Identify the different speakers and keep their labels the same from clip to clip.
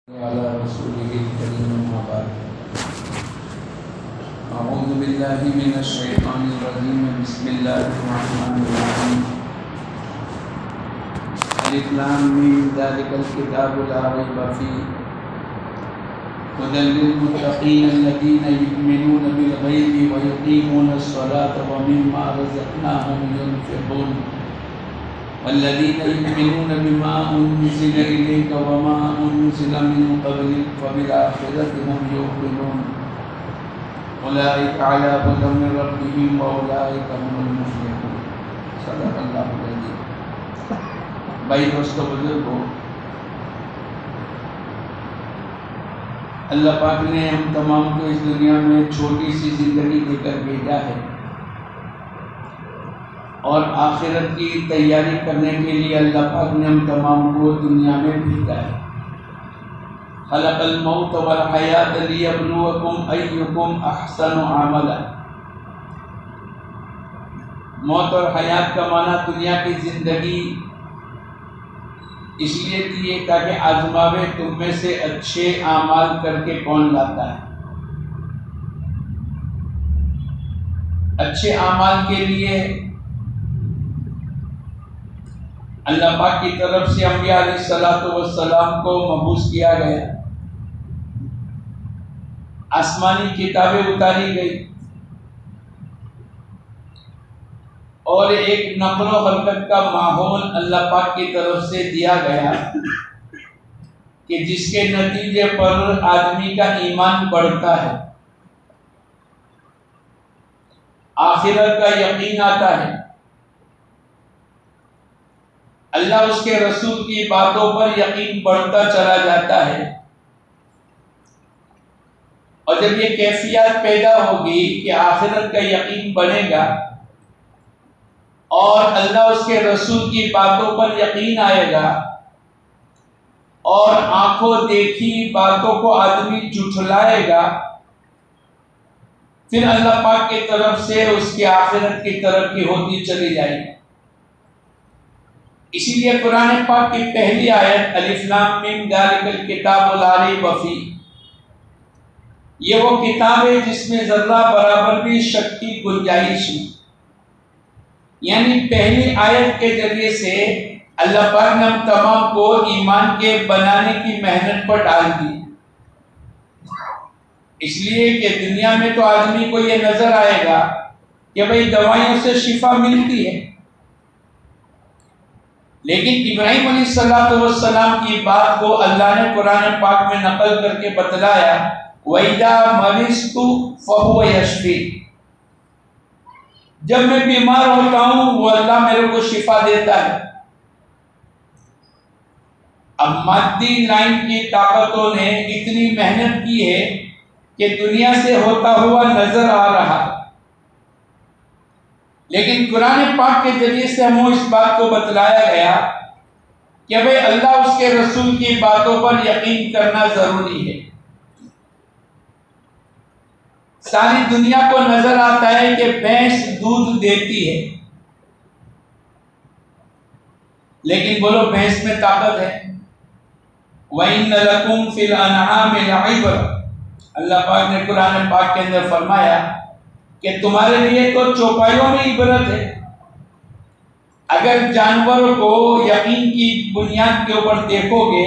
Speaker 1: على رسوله الكريم أما بعد أعوذ بالله من الشيطان الرجيم بسم الله الرحمن الرحيم ألف لام ميم ذلك الكتاب لا ريب فيه هدى للمتقين الذين يؤمنون بالغيب ويقيمون الصلاة ومما رزقناهم ينفقون والذين يؤمنون بما أنزل إليك وما أنزل من قبلك وبالآخرة هم يوقنون أولئك على هدى من ربهم وأولئك هم المفلحون صدق الله العظيم. بھائی دوستو بزرگو، اللہ پاک نے ہم تمام کو اس دنیا میں چھوٹی سی زندگی دے کر بھیجا ہے اور آخرت کی تیاری کرنے کے لیے اللہ پاک نے ہم تمام کو دنیا میں بھیجا ہے. خلق الموت والحیات لیبلوکم ایکم احسن عملا. موت اور حیات کا معنی دنیا کی زندگی اس لیے دی ہے تاکہ آزماوے تم میں سے اچھے اعمال کر کے کون لاتا ہے. اچھے اعمال کے لیے اللہ پاک کی طرف سے انبیاء علیہ السلام کو مبعوث کیا گیا، آسمانی کتابیں اتاری گئی اور ایک نقل و حرکت کا ماحول اللہ پاک کی طرف سے دیا گیا کہ جس کے نتیجے پر آدمی کا ایمان بڑھتا ہے، آخرت کا یقین آتا ہے، اللہ اس کے رسول کی باتوں پر یقین بڑھتا چلا جاتا ہے. اور جب یہ کیفیت پیدا ہوگی کہ آخرت کا یقین بنے گا اور اللہ اس کے رسول کی باتوں پر یقین آئے گا اور آنکھوں دیکھی باتوں کو آدمی جھٹلائے گا، پھر اللہ پاک کی طرف سے اس کی آخرت کی ترقی ہوتی چلی جائے گی. اسی لیے قرآن پاک کی پہلی آیت الف لام میم ذالک الکتاب لا ریب فیہ، یہ وہ کتاب ہے جس میں ذرہ برابر بھی شک کی گنجائش ہے. یعنی پہلی آیت کے ذریعے سے اللہ پاک نے ہم تمام کو ایمان کے بنانے کی محنت پر ڈال دی. اس لیے کہ دنیا میں تو آدمی کو یہ نظر آئے گا کہ بھئی دوائیوں سے شفا ملتی ہے، لیکن ابراہیم علیہ السلام کی بات کو اللہ نے قرآن پاک میں نقل کر کے بتلایا وَإِذَا مَرِضْتُ فَهُوَ يَشْفِينِ. جب میں بیمار ہوتا ہوں وہ اللہ میرے کو شفا دیتا ہے. اب مادی لائن کی طاقتوں نے اتنی محنت کی ہے کہ دنیا سے ہوتا ہوا نظر آ رہا ہے، لیکن قرآن پاک کے ذریعے سے ہمیں اس بات کو بتلایا گیا کہ بھئی اللہ اس کے رسول کی باتوں پر یقین کرنا ضروری ہے. ساری دنیا کو نظر آتا ہے کہ بھینس دودھ دیتی ہے، لیکن بولو بھینس میں طاقت ہے؟ وَإِنَّ لَكُمْ فِي الْأَنْعَامِ لَعِبْرَةً. اللہ پاک نے قرآن پاک کے اندر فرمایا کہ تمہارے لیے تو چوپایوں میں عبرت ہے. اگر جانور کو یقین کی بنیاد کے اوپر دیکھو گے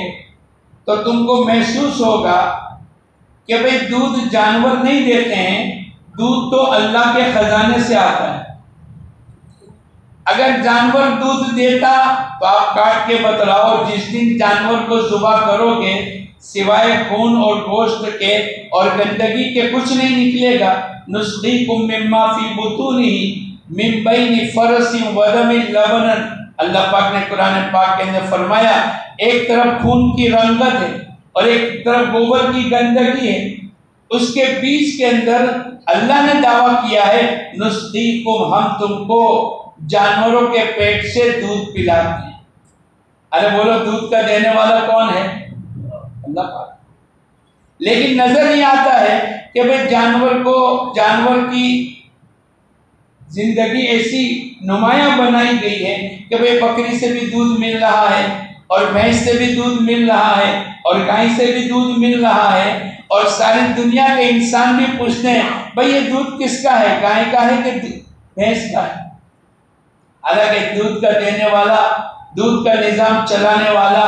Speaker 1: تو تم کو محسوس ہوگا کہ بھئی دودھ جانور نہیں دیتے ہیں، دودھ تو اللہ کے خزانے سے آتا ہے. اگر جانور دودھ دیتا تو آپ کاٹ کے بتلاؤ، جس دن جانور کو ذبح کرو گے سوائے خون اور گوشت کے اور گندگی کے کچھ نہیں نکلے گا. نسقیکم مما فی بطونہ من بین فرث ودم لبنا. اللہ پاک نے قرآن پاک کے اندر فرمایا ایک طرف خون کی رنگت ہے اور ایک طرف گوبر کی گندگی ہے، اس کے بیچ کے اندر اللہ نے دعویٰ کیا ہے نسقیکم، ہم تم کو جانوروں کے پیٹ سے دودھ پلاتے ہیں. ارے بولو دودھ کا دینے والا کون ہے؟ اللہ پاک. لیکن نظر نہیں آتا ہے کہ بھئی جانور کی زندگی ایسی نمایاں بنائی گئی ہے کہ بھئی بکری سے بھی دودھ مل رہا ہے اور بھینس سے بھی دودھ مل رہا ہے اور گائے سے بھی دودھ مل رہا ہے، اور ساری دنیا کے انسان بھی پوچھتے ہیں بھئی یہ دودھ کس کا ہے، گائے کا ہے کہ بھینس کا ہے؟ حالانکہ دودھ کا دینے والا، دودھ کا نظام چلانے والا،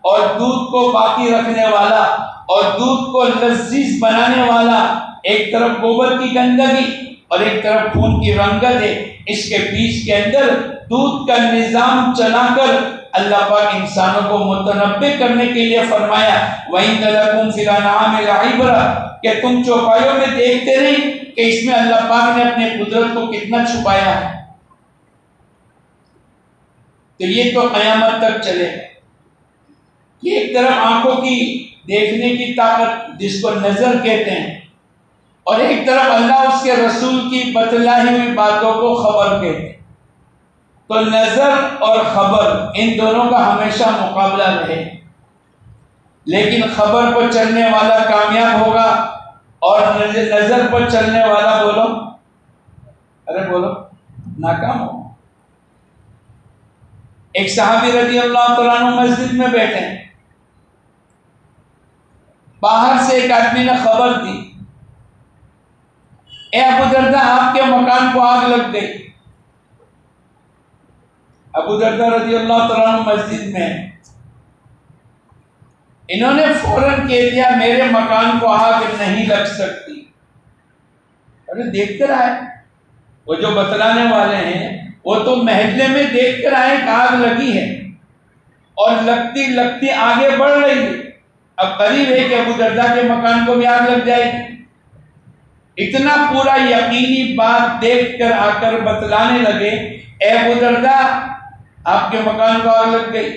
Speaker 1: اور دودھ کو باقی رکھنے والا، اور دودھ کو لذیذ بنانے والا، ایک طرف گوبر کی گندگی اور ایک طرف خون کی رنگت ہے، اس کے بیچ کے اندر دودھ کا نظام چلا کر اللہ پاک انسانوں کو متنبع کرنے کے لیے فرمایا وَإِنَّ لَكُمْ فِي الْأَنْعَامِ لَعِبْرَةً، کہ تم چوپایوں میں دیکھتے نہیں کہ اس میں اللہ پاک نے اپنے قدرت کو کتنا چھپایا ہے۔ تو یہ تو قیامت تک چلے کہ ایک طرف آنکھوں کی دیکھنے کی طاقت جس کو نظر کہتے ہیں، اور ایک طرف اللہ اس کے رسول کی بتلائی ہوئی باتوں کو خبر کہتے ہیں۔ تو نظر اور خبر ان دونوں کا ہمیشہ مقابلہ رہے، لیکن خبر پر چلنے والا کامیاب ہوگا اور نظر پر چلنے والا بولو ناکام ہوگا۔ ایک صحابی رضی اللہ تعالیٰ عنہ مسجد میں بیٹھے ہیں، باہر سے ایک آدمی نے خبر دی، اے ابو درداء آپ کے مکان کو آگ لگ گئی۔ ابو درداء رضی اللہ تعالیٰ عنہ مسجد میں، انہوں نے فوراً کہہ دیا میرے مکان کو آگ نہیں لگ سکتی۔ ارے دیکھ کر آئے، وہ جو بتلانے والے ہیں وہ تو محلے میں دیکھ کر آئے کہ آگ لگی ہے، اور لگتی لگتی آگے بڑھ رہی ہے، اب قریب ہے کہ ابو درداء کے مکان کو بھی آگ لگ جائے گی۔ اتنا پورا یقینی بات دیکھ کر آ کر بتلانے لگے، اے ابو درداء آپ کے مکان کو آگ لگ گئی۔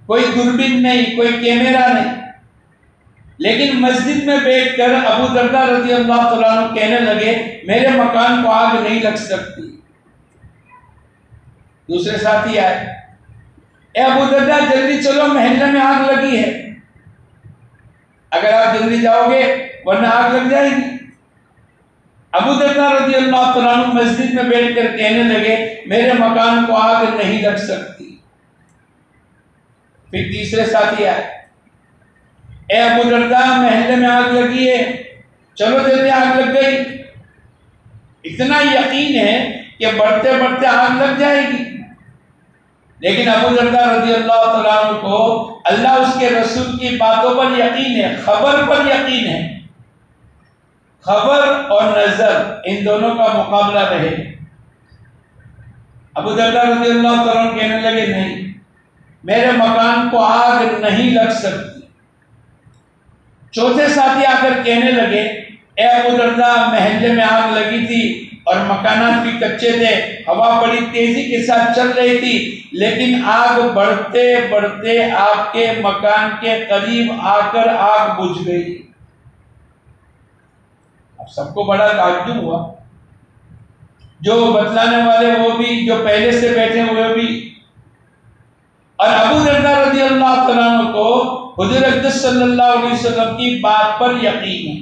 Speaker 1: کوئی دوربین نہیں، کوئی کیمرہ نہیں، لیکن مسجد میں بیٹھ کر ابو درداء رضی اللہ تعالیٰ عنہ کہنے لگے میرے مکان کو آگ نہیں لگ سکتی۔ دوسرے ساتھی آئے، اے ابو درداء جلدی چلو محلے میں آگ لگی ہے، اگر آپ جلدی جاؤ گے ورنہ آگ لگ جائے گی۔ ابو درداء رضی اللہ تعالیٰ عنہ مسجد میں بیٹھ کر کہنے لگے میرے مکان کو آگ نہیں لگ سکتی۔ پھر تیسرے ساتھی آئے، اے ابو درداء محلے میں آگ لگی ہے، چلو جلدی، آگ لگ گئی۔ اتنا یقین ہے کہ بڑھتے بڑھتے آگ لگ جائے گی، لیکن ابو درداء رضی اللہ تعالیٰ عنہ کو اللہ اس کے رسول کی باتوں پر یقین ہے، خبر پر یقین ہے۔ خبر اور نظر ان دونوں کا مقابلہ رہے۔ ابو درداء رضی اللہ تعالیٰ عنہ کہنے لگے نہیں، میرے مکان کو آگ نہیں لگ سکتی۔ چوتھے ساتھی آ کر کہنے لگے اے ابو درداء محلے میں آگ لگی تھی اور مکانات بھی کچے تھے، ہوا بڑی تیزی کے ساتھ چل رہی تھی، لیکن آگ بڑھتے بڑھتے آپ کے مکان کے قریب آ کر آگ بجھ گئی۔ اب سب کو بڑا تعجب ہوا، جو بتلانے والے وہ بھی، جو پہلے سے بیٹھے ہوئے بھی، اور ابو درداء رضی اللہ تعالیٰ عنہ کو حضور اقدس صلی اللہ علیہ وسلم کی بات پر یقین ہے۔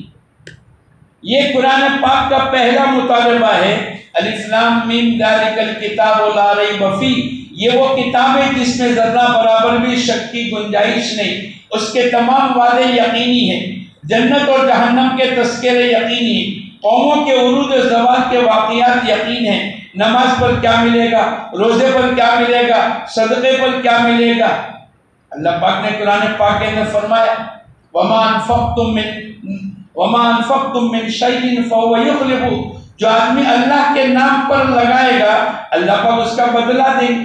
Speaker 1: یہ قرآن پاک کا پہلا مطالبہ ہے، الف لام میم ذالک الکتاب لا ریب فیہ، یہ وہ کتاب ہے جس میں ذرہ برابر بھی شک کی گنجائش نہیں، اس کے تمام وعدے یقینی ہیں، جنت اور جہنم کے تذکرے یقینی ہیں، قوموں کے عروج و زوال کے واقعات یقین ہیں، نماز پر کیا ملے گا، روزے پر کیا ملے گا، صدقے پر کیا ملے گا۔ اللہ پاک نے قرآن پاک کے اندر فرمایا وَمَا أَنفَقْتُم مِّن شَيْءٍ فَهُوَ يُخْلِفُهُ، جو آدمی اللہ کے نام پر لگائے گا اللہ پاک اس کا بدلہ دے گا۔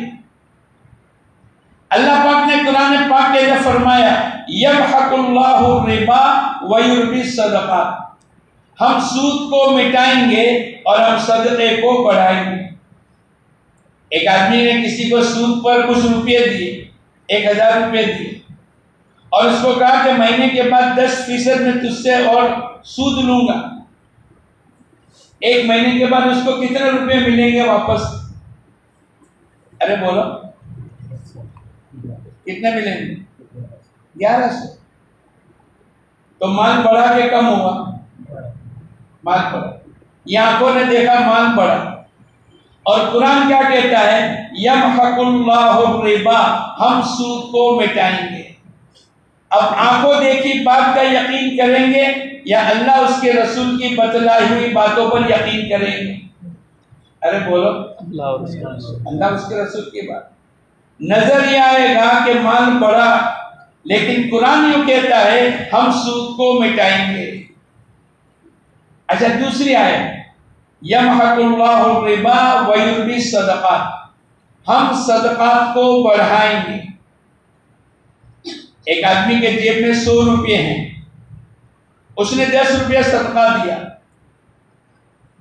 Speaker 1: اللہ پاک نے قرآن پاک کے اندر فرمایا يَمْحَقُ اللَّهُ الرِّبَا وَيُرْبِي الصَّدَقَاتِ، ہم سود کو مٹائیں گے اور ہم صدقے کو بڑھائیں گے۔ ایک آدمی نے کسی کو سود پر کچھ روپے دیے، 1000 روپے دیے، اور اس کو کہا کہ مہینے کے بعد 10% میں تجھ سے اور سود لوں گا۔ ایک مہینے کے بعد اس کو کتنے روپے ملیں گے واپس؟ ارے بولو کتنے ملیں گے؟ 1100۔ تو مال بڑھا کے کم ہوا؟ مال بڑھا۔ یہ آنکھوں نے دیکھا مال بڑھا، اور قرآن کیا کہتا ہے؟ یمحق اللہ الربا، ہم سود کو مٹائیں گے۔ اب آنکھوں دیکھی بات کا یقین کریں گے یا اللہ اس کے رسول کی بتلائی ہوئی باتوں پر یقین کریں گے؟ ارے بولو، اللہ اس کے رسول کی بات۔ نظر یہ آئے گا کہ مال بڑا، لیکن قرآن یوں کہتا ہے ہم سود کو مٹائیں گے۔ اچھا دوسری آیت، یمحق اللہ الربا ویربی الصدقات، ہم صدقات کو بڑھائیں گے۔ ایک آدمی کے جیب میں 100 روپے ہیں، اس نے 10 روپے صدقہ دیا،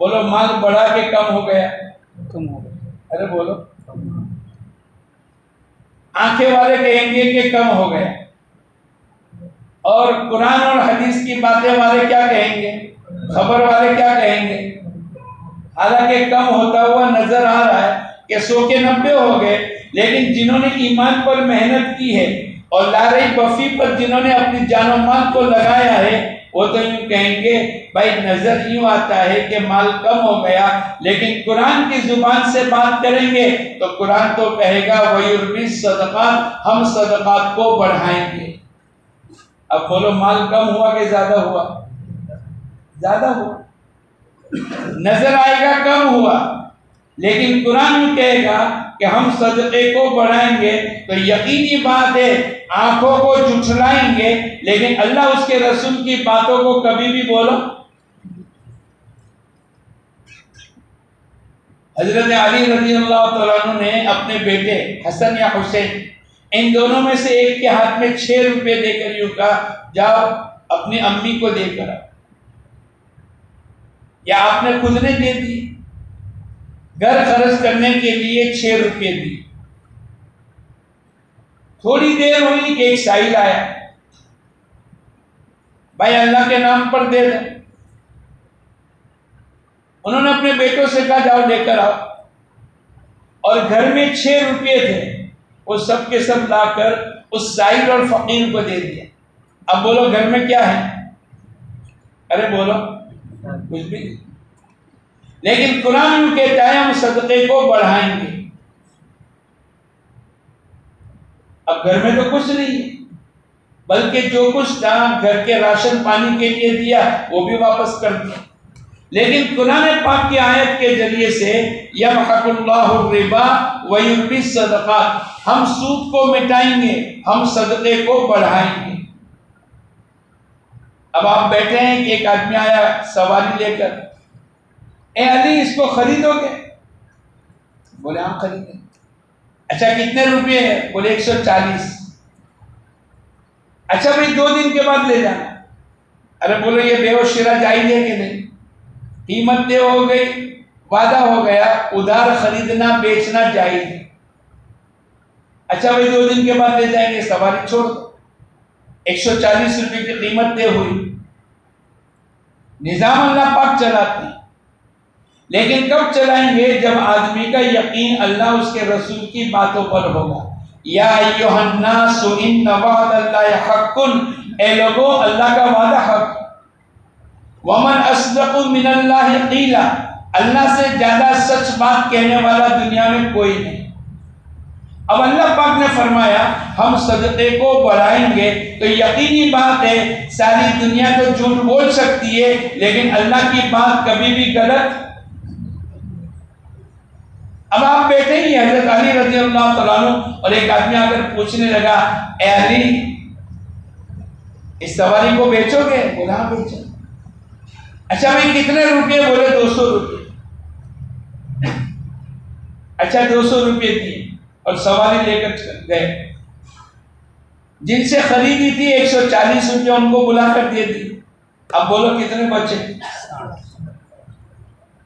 Speaker 1: بولو مال بڑھا کے کم ہو گیا؟ کم ہو گیا۔ ارے بولو، آنکھیں والے کہیں گے کہ کم ہو گیا، اور قرآن اور حدیث کی باتیں والے کیا کہیں گے؟ خبر والے کیا کہیں گے؟ حالانکہ کم ہوتا ہوا نظر آ رہا ہے کہ 100 کے 90 ہو گئے، لیکن جنہوں نے ایمان پر محنت کی ہے اور لارئی بفی پر جنہوں نے اپنی جان و مال کو لگایا ہے، وہ تو یوں کہیں گے بھائی نظر یوں آتا ہے کہ مال کم ہو گیا، لیکن قرآن کی زبان سے بات کریں گے تو قرآن تو کہے گا وَيُرْبِي الصَّدَقَاتِ، ہم صدقات کو بڑھائیں گے۔ اب بولو مال کم ہوا کہ زیادہ ہوا؟ زیادہ ہوا، نظر آئے گا کم ہوا، لیکن قرآن کہے گا کہ ہم صدقے کو بڑھائیں گے، تو یقینی بات ہے آنکھوں کو جھٹلائیں گے، لیکن اللہ اس کے رسول کی باتوں کو کبھی بھی بولو۔ حضرت علی رضی اللہ تعالیٰ عنہ نے اپنے بیٹے حسن یا حسین، ان دونوں میں سے ایک کے ہاتھ میں 6 روپے دے کر یوں کہا جاؤ اپنی امی کو دے کر آؤ، یا آپ نے خود نے دے دی، گھر خرچ کرنے کے لیے 6 روپے دی۔ تھوڑی دیر ہوئی کہ ایک سائل آیا، بھائی اللہ کے نام پر دے دو۔ انہوں نے اپنے بیٹوں سے کہا جاؤ لے کر آؤ، اور گھر میں 6 روپے تھے، وہ سب کے سب لا کر اس سائل اور فقیر کو دے دیا۔ اب بولو گھر میں کیا ہے؟ ارے بولو، کچھ بھی نہیں۔ لیکن قرآن کہتا ہے ہم صدقے کو بڑھائیں گے۔ اب گھر میں تو کچھ نہیں ہے، بلکہ جو کچھ تھا گھر کے راشن پانی کے لیے دیا وہ بھی واپس کر دیا۔ لیکن قرآن پاک کی آیت کے ذریعے سے یمحق اللہ الربا ویربی الصدقات، ہم سود کو مٹائیں گے، ہم صدقے کو بڑھائیں گے۔ اب آپ بیٹھے ہیں کہ ایک آدمی آیا سواری لے کر، اے علی اس کو خریدو گے؟ بولے ہاں خریدیں۔ اچھا کتنے روپے ہے؟ بولے 140۔ اچھا بھائی 2 دن کے بعد لے جانا۔ ارے بولو یہ بے و شرا جائز ہے کہ نہیں؟ قیمت طے ہو گئی، وعدہ ہو گیا، ادھار خریدنا بیچنا جائز ہے۔ اچھا بھائی 2 دن کے بعد لے جائیں گے، سواری چھوڑ دو۔ 140 روپے کی قیمت طے ہوئی، نظام اللہ پاک چلاتے ہیں، لیکن کب چلائیں گے؟ جب آدمی کا یقین اللہ اس کے رسول کی باتوں پر ہوگا۔ یا ایھا الناس ان وعد اللہ حق، اے لوگوں اللہ کا وعدہ حق۔ ومن اصدق من اللہ قیلا، اللہ سے زیادہ سچ بات کہنے والا دنیا میں کوئی نہیں۔ اب اللہ پاک نے فرمایا ہم صدقے کو بڑھائیں گے، تو یقینی بات ہے ساری دنیا تو جھوٹ بول سکتی ہے، لیکن اللہ کی بات کبھی بھی غلط۔ اب آپ بیٹھے ہی حضرت علی رضی اللہ تعالیٰ عنہ، اور ایک آدمی آ کر پوچھنے لگا اے علی اس سواری کو بیچو گے؟ بولا ہاں بیچو۔ اچھا بھائی کتنے روپے؟ بولے 200 روپے۔ اچھا 200 روپے دیے اور سواری لے کر گئے۔ جن سے خریدی تھی 140 روپے ان کو بلا کر دے دی۔ اب بولو کتنے بچے؟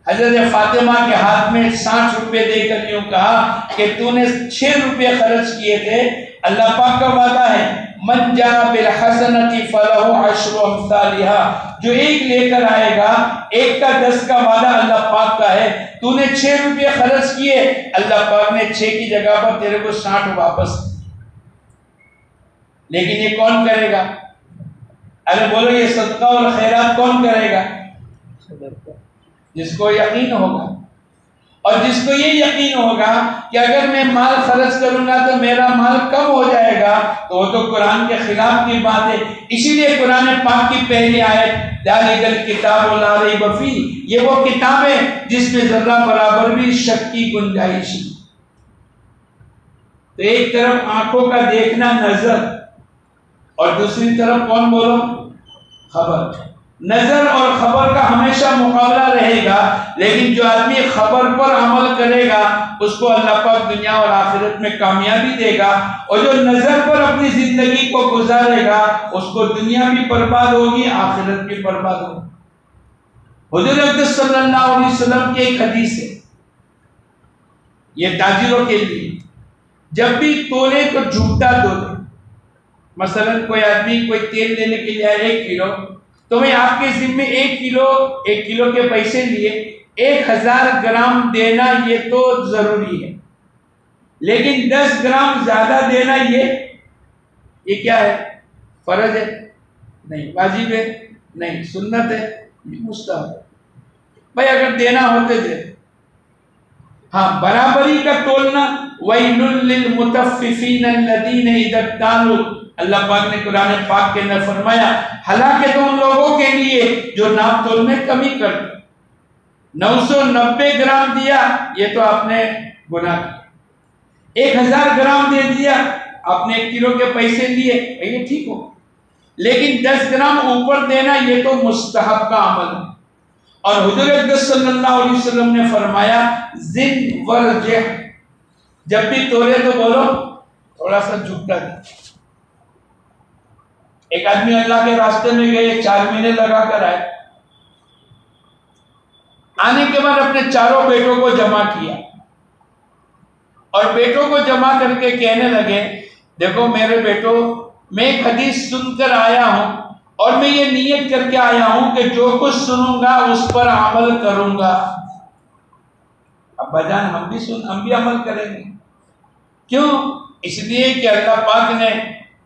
Speaker 1: حضرت فاطمہ کے ہاتھ میں 60 روپے دے کر یوں کہا کہ تو نے 6 روپے خرچ کیے تھے، اللہ پاک کا وعدہ ہے من جاء بالحسنۃ فلہ عشر امثالها، جو ایک لے کر آئے گا 1 کا 10 کا وعدہ اللہ پاک کا ہے۔ تو نے 6 روپے خرچ کیے، اللہ پاک نے 6 کی جگہ پر تیرے کو 60 واپس۔ لیکن یہ کون کرے گا؟ ارے بولو یہ صدقہ اور خیرات کون کرے گا؟ جس کو یقین ہوگا۔ اور جس کو یہ یقین ہوگا کہ اگر میں مال خرچ کروں گا تو میرا مال کم ہو جائے گا، تو وہ تو قرآن کے خلاف کی بات ہے۔ اسی لیے قرآن پاک کی پہلی آیت ذالک الکتاب لا ریب فیہ، یہ وہ کتاب ہے جس میں ذرہ برابر بھی شک کی گنجائش نہیں۔ تو ایک طرف آنکھوں کا دیکھنا نظر، اور دوسری طرف کون بولو؟ خبر۔ نظر اور خبر کا ہمیشہ مقابلہ رہے گا، لیکن جو آدمی خبر پر عمل کرے گا اس کو اللہ پاک دنیا اور آخرت میں کامیابی دے گا، اور جو نظر پر اپنی زندگی کو گزارے گا اس کو دنیا بھی برباد ہوگی، آخرت بھی برباد ہوگی۔ حضور اقدس صلی اللہ علیہ وسلم کی ایک حدیث ہے، یہ تاجروں کے لیے، جب بھی تولے تو جھوٹا تولے۔ مثلا کوئی آدمی کوئی تیل لینے کے لیے آئے 1 کلو، تو میں آپ کے ذمے 1 کلو کے پیسے لیے 1000 گرام دینا یہ تو ضروری ہے، لیکن 10 گرام زیادہ دینا یہ کیا ہے؟ فرض ہے؟ نہیں۔ واجب ہے؟ نہیں۔ سنت ہے؟ مستحب ہے۔ بھائی اگر دینا ہوتے دے۔ ہاں، برابری کا تولنا، وَيْلٌ لِّلْمُطَفِّفِينَ الَّذِينَ إِذَا اكْتَالُوا، اللہ پاک نے قرآن پاک کے اندر فرمایا ہلاکت ان لوگوں کے لیے جو ناپ تول میں کمی کرتے۔ 990 گرام دیا یہ تو آپ نے گناہ کیا، 1000 گرام دے دیا آپ نے 1 کلو کے پیسے لیے، یہ ٹھیک ہو، لیکن 10 گرام اوپر دینا یہ تو مستحب کا عمل ہے۔ اور حضور اقدس صلی اللہ علیہ وسلم نے فرمایا زن ورجح، جب بھی تولے تو بولو تھوڑا سا جھکتا دے۔ ایک آدمی اللہ کے راستے میں گئے، 4 مہینے لگا کر آئے، آنے کے بعد اپنے 4 بیٹوں کو جمع کیا، اور بیٹوں کو جمع کر کے کہنے لگے دیکھو میرے بیٹو، میں ایک حدیث سن کر آیا ہوں اور میں یہ نیت کر کے آیا ہوں کہ جو کچھ سنوں گا اس پر عمل کروں گا۔ ابا جان ہم بھی عمل کریں گے، کیوں؟ اس لیے کہ اللہ پاک نے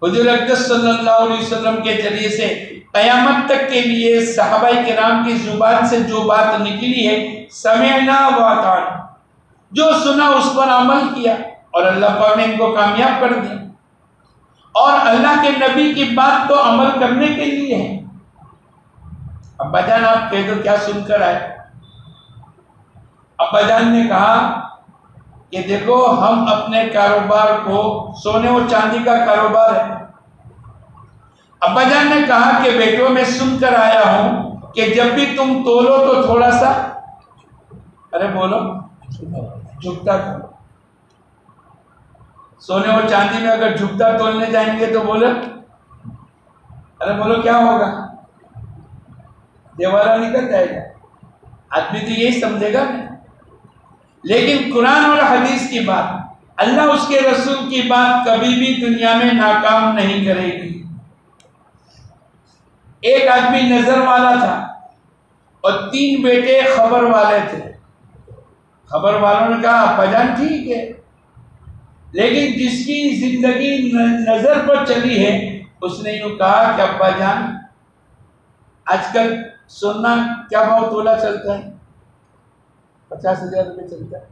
Speaker 1: حضور اقدس صلی اللہ علیہ وسلم کے ذریعے سے قیامت تک کے لیے صحابہ کرام کی زبان سے جو بات نکلی ہے، سمعنا واطعنا، جو سنا اس پر عمل کیا، اور اللہ پاک نے ان کو کامیاب کر دیا۔ اور اللہ کے نبی کی بات تو عمل کرنے کے لیے ہے۔ ابا جان آپ کہہ دو کیا سن کر آئے؟ ابا جان نے کہا کہ دیکھو ہم اپنے کاروبار کو، سونے اور چاندی کا کاروبار ہے۔ ابا جان نے کہا کہ بیٹو میں سن کر آیا ہوں کہ جب بھی تم تولو تو تھوڑا سا، ارے بولو، جھکتا کرو۔ سونے اور چاندی میں اگر جھکتا تولنے جائیں گے تو بولو، ارے بولو کیا ہوگا؟ دیوارہ نکل جائے گا، آدمی تو یہی سمجھے گا نا۔ لیکن قرآن اور حدیث کی بات، اللہ اس کے رسول کی بات کبھی بھی دنیا میں ناکام نہیں کرے گی۔ ایک آدمی نظر والا تھا اور 3 بیٹے خبر والے تھے۔ خبر والوں نے کہا ابا جان ٹھیک ہے، لیکن جس کی زندگی نظر پر چلی ہے اس نے یوں کہا کہ ابا جان آج کل سونا کیا بھاؤ تولا چلتا ہے؟ 50,000 روپے چلتا ہے،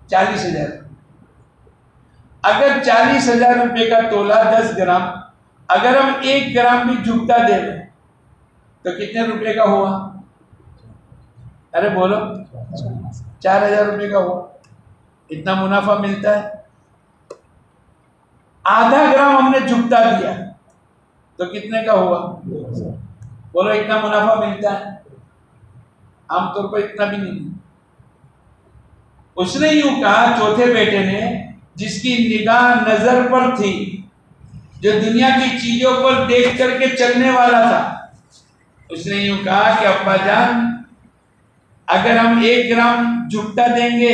Speaker 1: 40,000۔ اگر 40,000 روپے کا تولا 10 گرام، اگر ہم 1 گرام بھی جھکتا دے دیں تو کتنے روپے کا ہوا؟ ارے بولو، 4,000 روپے کا ہوا۔ اتنا منافع ملتا ہے۔ آدھا گرام ہم نے جھکتا دیا تو کتنے کا ہوا؟ بولو اتنا منافع ملتا ہے؟ عام طور پر اتنا بھی نہیں۔ اس نے یوں کہا، چوتھے بیٹے نے، جس کی نگاہ نظر پر تھی، جو دنیا کی چیزوں پر دیکھ کر کے چلنے والا تھا، اس نے یوں کہا کہ ابا جان اگر ہم 1 گرام جھکتا دیں گے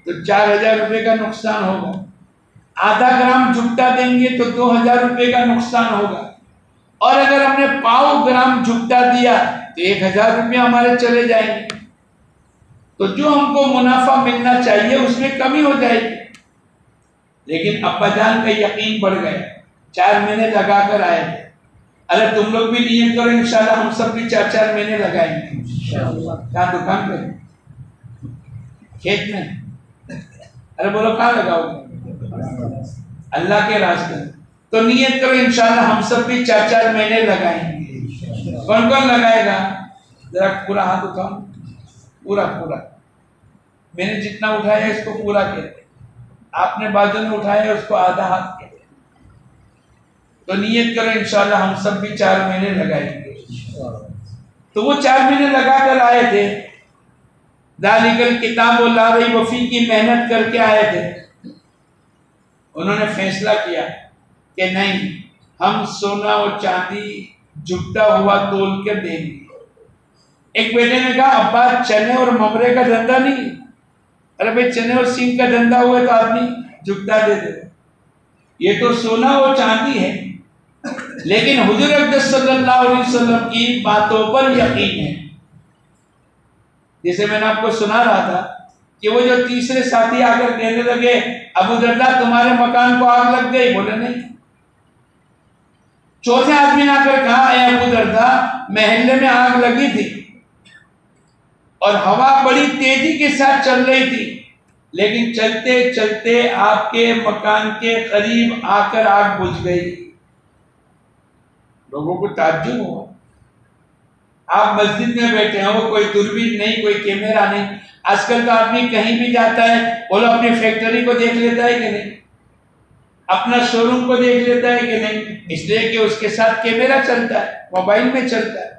Speaker 1: تو 4,000 روپے کا نقصان ہوگا، آدھا گرام جھکتا دیں گے تو 2,000 روپے کا نقصان ہوگا، اور اگر ہم نے 1.25 گرام جھکتا دیا تو 1,000 روپے ہمارے چلے جائیں گے۔ تو جو ہم کو منافع ملنا چاہیے اس میں کمی ہو جائے گی۔ لیکن ابا جان کا یقین بڑھ گیا، 4 مہینے لگا کر آئے تھے۔ ارے تم لوگ بھی نیت کرو انشاءاللہ ہم سب بھی 4 مہینے لگائیں گے انشاءاللہ. کہاں دکان پہ؟ کھیت میں؟ ارے بولو کہاں لگاؤ گے؟ اللہ کے راستے. تو نیت کرو انشاءاللہ ہم سب بھی 4 مہینے لگائیں گے. کون کون لگائے گا؟ ذرا پورا ہاتھ اٹھاؤ. پورا میں نے جتنا اٹھایا اس کو پورا کہتے ہیں. آپ نے بازو میں اٹھایا اس کو آدھا ہاتھ کہتے ہیں. تو نیت کرو انشاءاللہ ہم سب بھی 4 مہینے لگائیں گے. تو وہ 4 مہینے لگا کر آئے تھے. ذالک الکتاب لا ریب فیہ کی محنت کر کے آئے تھے. انہوں نے فیصلہ کیا کہ نہیں ہم سونا اور چاندی جھکتا ہوا تول کر دیں گے. ایک بیٹے نے کہا ابا چنے اور ممرے کا دھندا نہیں. ارے بھائی چنے اور سینگ کا دھندا ہوا تو آدمی جھکتا دے دے. یہ تو سونا اور چاندی ہے. لیکن حضور اقدس صلی اللہ علیہ وسلم کی باتوں پر یقین ہے. جیسے میں نے آپ کو سنا رہا تھا کہ وہ جو تیسرے ساتھی آ کر کہنے لگے ابو درداء تمہارے مکان کو آگ لگ گئی. بولے نہیں. چوتھے آدمی نے آ کر کہا اے ابو درداء محلے میں آگ لگی تھی اور ہوا بڑی تیزی کے ساتھ چل رہی تھی لیکن چلتے چلتے آپ کے مکان کے قریب آ کر آگ بجھ گئی. لوگوں کو تعجب ہوا. آپ مسجد میں بیٹھے ہو, کوئی دوربین نہیں, کوئی کیمرہ نہیں. آج کل تو آدمی کہیں بھی جاتا ہے بولو اپنی فیکٹری کو دیکھ لیتا ہے کہ نہیں, اپنا شو روم کو دیکھ لیتا ہے کہ نہیں. اس لیے کہ اس کے ساتھ کیمرہ چلتا ہے, موبائل میں چلتا ہے.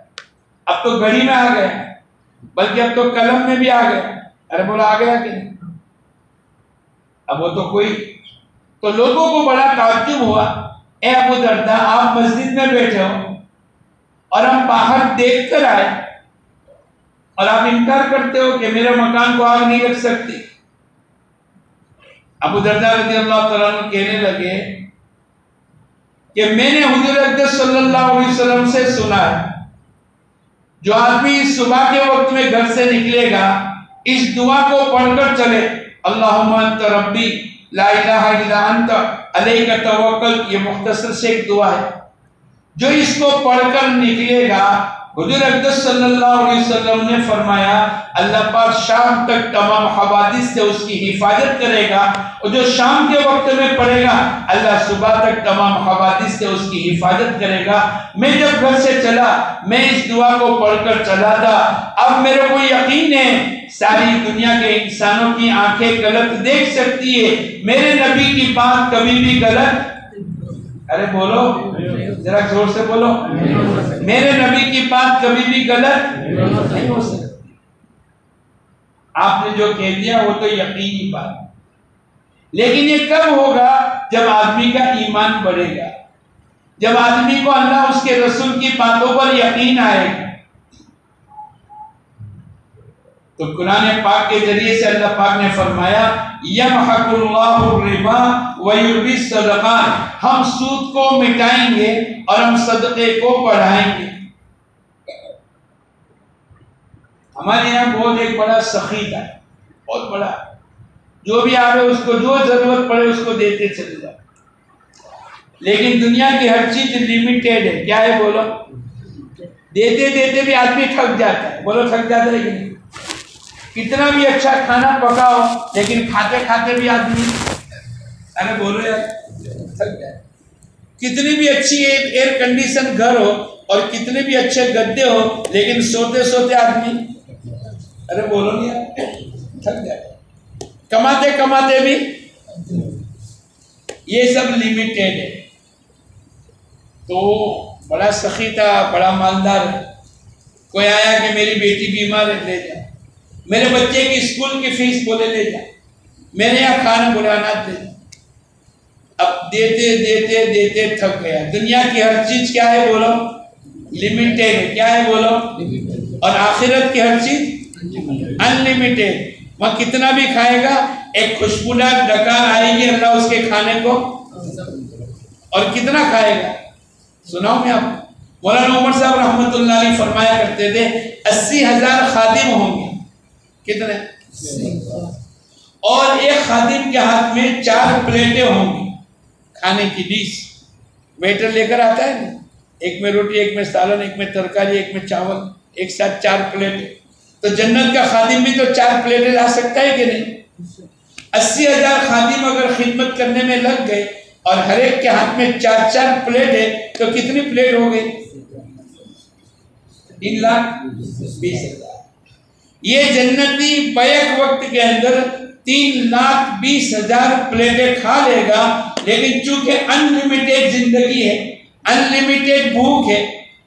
Speaker 1: اب تو گھڑی میں آ گئے, بلکہ اب تو قلم میں بھی آ گئے. ارے بولا آ گیا کہ نہیں. اب وہ تو کوئی, تو لوگوں کو بڑا تعجب ہوا. اے ابو درداء آپ مسجد میں بیٹھے ہو اور ہم باہر دیکھ کر آئے اور آپ انکار کرتے ہو کہ میرے مکان کو آگ نہیں لگ سکتی. ابو درداء رضی اللہ تعالیٰ عنہ کہنے لگے کہ میں نے حضور اقدس صلی اللہ علیہ وسلم سے سنا ہے جو آدمی صبح کے وقت میں گھر سے نکلے گا اس دعا کو پڑھ کر چلے اللہم انت ربی لا الہ الا انت علیک توکل. یہ مختصر سے ایک دعا ہے. جو اس کو پڑھ کر نکلے گا حضور اقدس صلی اللہ علیہ وسلم نے فرمایا اللہ پاک شام تک تمام حوادث سے اس کی حفاظت کرے گا, اور جو شام کے وقت میں پڑھے گا اللہ صبح تک تمام حوادث سے اس کی حفاظت کرے گا. میں جب گھر سے چلا میں اس دعا کو پڑھ کر چلا تھا. اب میرے کو یقین ہے ساری دنیا کے انسانوں کی آنکھیں غلط دیکھ سکتی ہے, میرے نبی کی بات کبھی بھی غلط, ارے بولو ذرا زور سے بولو, میرے نبی کی بات کبھی بھی غلط نہیں ہو سکتی. آپ نے جو کہہ دیا وہ تو یقینی بات ہے. لیکن یہ کب ہوگا؟ جب آدمی کا ایمان بڑھے گا, جب آدمی کو اللہ اس کے رسول کی باتوں پر یقین آئے گا. تو قرآن پاک کے ذریعے سے اللہ پاک نے فرمایا یمحق اللہ الربا ویربی الصدقات, ہم سود کو مٹائیں گے اور ہم صدقے کو بڑھائیں گے. ہمارے یہاں بہت ایک بڑا سخی تھا, بہت بڑا, جو بھی آوے اس کو جو ضرورت پڑے اس کو دیتے چلے جائے. لیکن دنیا کی ہر چیز لمیٹیڈ ہے. کیا ہے بولو؟ دیتے دیتے بھی آدمی تھک جاتا ہے. بولو تھک جاتا ہے کہ نہیں؟ کتنا بھی اچھا کھانا پکاؤ لیکن کھاتے کھاتے بھی آدمی, ارے بولو یار, تھک جائے. کتنی بھی اچھی ایئر کنڈیشن گھر ہو اور کتنے بھی اچھے گدے ہو لیکن سوتے سوتے آدمی, ارے بولو نہیں یار, تھک جائے. کماتے کماتے بھی, یہ سب لمیٹیڈ ہے. تو بڑا سخی تھا, بڑا مالدار. کوئی آیا کہ میری بیٹی بیمار ہے, لے جا. میرے بچے کی اسکول کی فیس بولے لے جا. میرے یہاں کھانا بلانا دے جا. اب دیتے دیتے دیتے تھک گیا. دنیا کی ہر چیز کیا ہے بولو؟ لمیٹیڈ ہے. کیا ہے بولو؟ اور آخرت کی ہر چیز انلمیٹیڈ. وہاں کتنا بھی کھائے گا ایک خوشبودار ڈکار آئے گی اللہ اس کے کھانے کو, اور کتنا کھائے گا. سناؤ میں آپ, مولانا عمر صاحب رحمۃ اللہ علیہ فرمایا کرتے تھے 80,000 خادم ہوں گے. کتنے؟ اور ایک خادم کے ہاتھ میں 4 پلیٹیں ہوں گی کھانے کی ڈش. ویٹر لے کر آتا ہے نا, ایک میں روٹی، ایک میں سالن، ایک میں ترکاری، ایک میں چاول، ایک ساتھ 4 پلیٹ. تو جنت کا خادم بھی تو 4 پلیٹیں لا سکتا ہے کہ نہیں؟ 80,000 خادم اگر خدمت کرنے میں لگ گئے اور ہر ایک کے ہاتھ میں 4 پلیٹ ہے تو کتنی پلیٹ ہو گئی؟ 3,20,000. یہ جنتی بیک وقت کے اندر 3,20,000 پلیٹیں کھا لے گا. لیکن چونکہ انلیمیٹڈ زندگی ہے، انلیمیٹڈ بھوک ہے،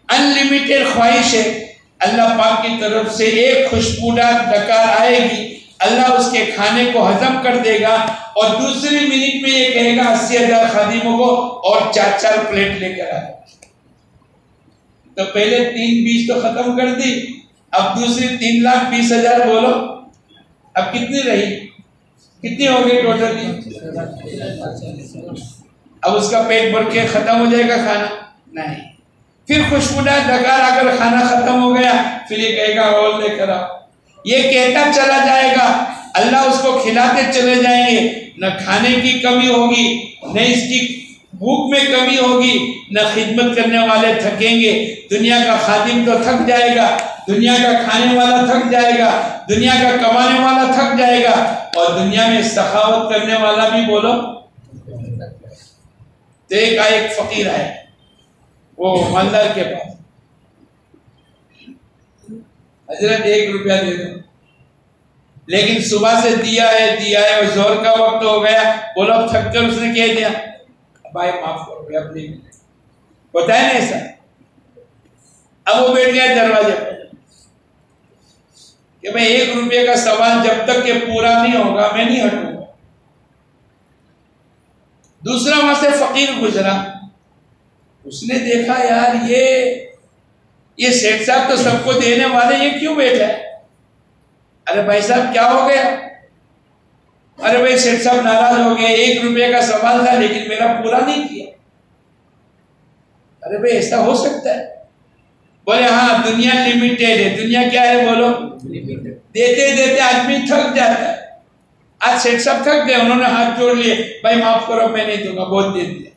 Speaker 1: انلیمیٹڈ خواہش ہے، اللہ پاک کی طرف سے ایک خوشبودار ڈکار آئے گی، اللہ اس کے کھانے کو ہضم کر دے گا اور دوسری منٹ میں یہ کہے گا 80,000 خادموں کو اور 4 پلیٹ لے کر آئے. تو پہلے 3,20,000 تو ختم کر دی، اب دوسری 3,20,000 بولو، اب کتنی رہی؟ کتنی ہو گئی ٹوٹلی؟ اب اس کا پیٹ بھر کے ختم ہو جائے گا کھانا؟ نہیں. پھر خوشبودار ڈکار اگر کھانا ختم ہو گیا پھر یہ کہے گا اور لے کر آؤ. یہ کہتا چلا جائے گا، اللہ اس کو کھلاتے چلے جائیں گے. نہ کھانے کی کمی ہوگی، نہ اس کی بھوک میں کمی ہوگی، نہ خدمت کرنے والے تھکیں گے. دنیا کا خادم تو تھک جائے گا، دنیا کا کھانے والا تھک جائے گا، دنیا کا کمانے والا تھک جائے گا، اور دنیا میں سخاوت کرنے والا بھی بولو. تو ایک فقیر ہے، وہ مالدار کے پاس، حضرت 1 روپیہ دے دو. لیکن صبح سے دیا ہے اور زور کا وقت ہو گیا، بولو اب تھک کر اس نے کہہ دیا بھائی معاف کرو اب نہیں ملے. ہوتا ہے نا ایسا. اب وہ بیٹھ گیا دروازے پر کہ میں 1 روپے کا سوال جب تک کہ پورا نہیں ہوگا میں نہیں ہٹوں گا. دوسرا وہاں سے فقیر گزرا، اس نے دیکھا یار یہ سیٹ صاحب تو سب کو دینے والے، یہ کیوں بیٹھا ہے؟ ارے بھائی صاحب کیا ہو گیا؟ ارے بھائی سیٹ صاحب ناراض ہو گئے، 1 روپے کا سوال تھا لیکن میرا پورا نہیں کیا. ارے بھائی ایسا ہو سکتا ہے؟ بولے ہاں دنیا لمیٹیڈ ہے. دنیا کیا ہے بولو؟ دیتے دیتے آدمی تھک جاتا ہے. آج سیٹ صاحب تھک گئے، انہوں نے ہاتھ جوڑ لیے، بھائی معاف کرو میں نہیں دوں گا، بہت دے دیا.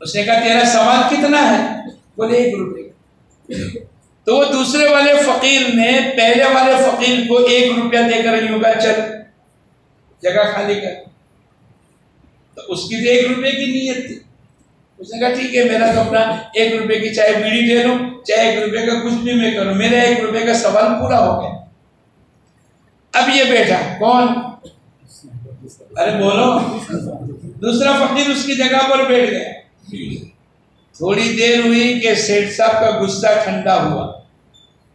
Speaker 1: اس نے کہا تیرا سوال کتنا ہے؟ بولے 1 روپے. تو وہ دوسرے والے فقیر نے پہلے والے فقیر کو 1 روپیہ دے کر یوں کہا چل جگہ خالی کر. تو اس کی تو 1 روپے کی نیت تھی. اس نے کہا ٹھیک ہے میرا تو اپنا 1 روپے کی چاہے بیڑی دے لوں چاہے 1 روپے کا کچھ بھی میں کروں، میرا 1 روپے کا سوال پورا ہو گیا. اب یہ بیٹھا کون؟ ارے بولو. دوسرا فقیر اس کی جگہ پر بیٹھ گیا. تھوڑی دیر ہوئی کہ سیٹ صاحب کا غصہ ٹھنڈا ہوا.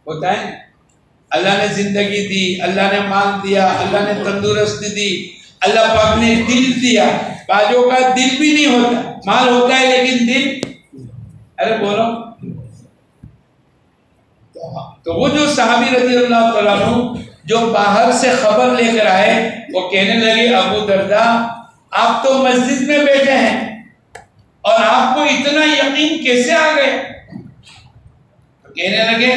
Speaker 1: ہوتا ہے اللہ نے زندگی دی، اللہ نے مال دیا، اللہ نے تندرستی دی، اللہ پاک نے دل دیا. باجوں کا دل بھی نہیں ہوتا، مال ہوتا ہے لیکن دل. ارے بولو. تو وہ جو صحابی رضی اللہ تعالیٰ عنہ جو باہر سے خبر لے کر آئے، وہ کہنے لگے ابو درداء آپ تو مسجد میں بیٹھے ہیں اور آپ کو اتنا یقین کیسے آ گئے؟ کہنے لگے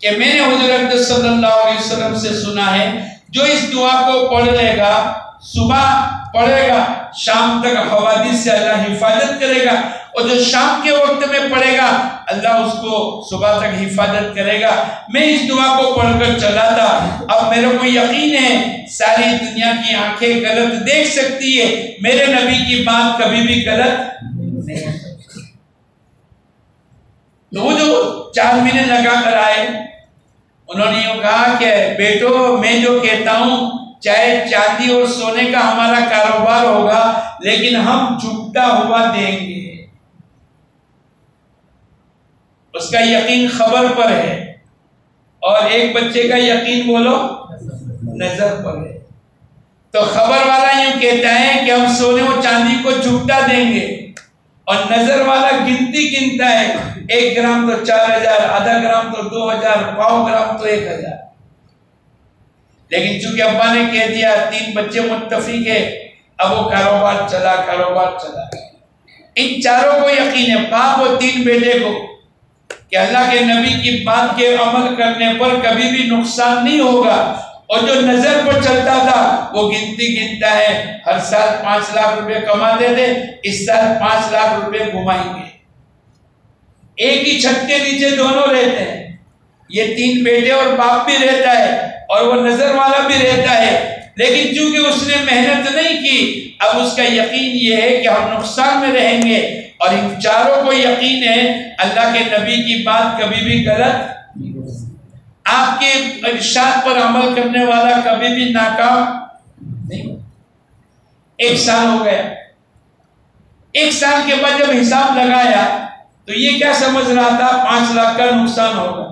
Speaker 1: کہ میں نے حضرت صلی اللہ علیہ وسلم سے سنا ہے جو اس دعا کو پڑھ لے گا، صبح پڑھے گا، شام تک حوادث سے اللہ حفاظت کرے گا، اور جو شام کے وقت میں پڑھے گا اللہ اس کو صبح تک حفاظت کرے گا. میں اس دعا کو پڑھ کر چلا تھا، اب میرے کو یقین ہے ساری دنیا کی آنکھیں غلط دیکھ سکتی ہے، میرے نبی کی بات کبھی بھی غلط نہیں ہو سکتی. تو وہ جو 4 مہینے لگا کر آئے، انہوں نے یوں کہا کہ بیٹو میں جو کہتا ہوں چاہے چاندی اور سونے کا ہمارا کاروبار ہوگا لیکن ہم جھکتا ہوا دیں گے. اس کا یقین خبر پر ہے اور ایک بچے کا یقین بولو نظر پر ہے. تو خبر والا یوں کہتا ہے کہ ہم سونے اور چاندی کو جھکتا دیں گے، اور نظر والا گنتی گنتا ہے 1 گرام تو 4,000، آدھا گرام تو 2,000، پاؤ گرام تو 1,000. لیکن چونکہ ابا نے کہہ دیا، 3 بچے متفق ہے، اب وہ کاروبار چلا. ان چاروں کو یقین ہے، باپ اور 3 بیٹے کو، کہ اللہ کے نبی کی بات کے عمل کرنے پر کبھی بھی نقصان نہیں ہوگا. اور جو نظر پر چلتا تھا وہ گنتی گنتا ہے، ہر سال 5 لاکھ روپے کماتے تھے، اس سال 5 لاکھ روپے گھمائیں گے. ایک ہی چھت کے نیچے دونوں رہتے ہیں، یہ 3 بیٹے اور باپ بھی رہتا ہے اور وہ نظر والا بھی رہتا ہے، لیکن چونکہ اس نے محنت نہیں کی، اب اس کا یقین یہ ہے کہ ہم نقصان میں رہیں گے، اور ان چاروں کو یقین ہے اللہ کے نبی کی بات کبھی بھی غلط، آپ کے ارشاد پر عمل کرنے والا کبھی بھی ناکام نہیں۔ 1 سال ہو گیا، 1 سال کے بعد جب حساب لگایا تو یہ کیا سمجھ رہا تھا؟ 5 لاکھ کا نقصان ہوگا،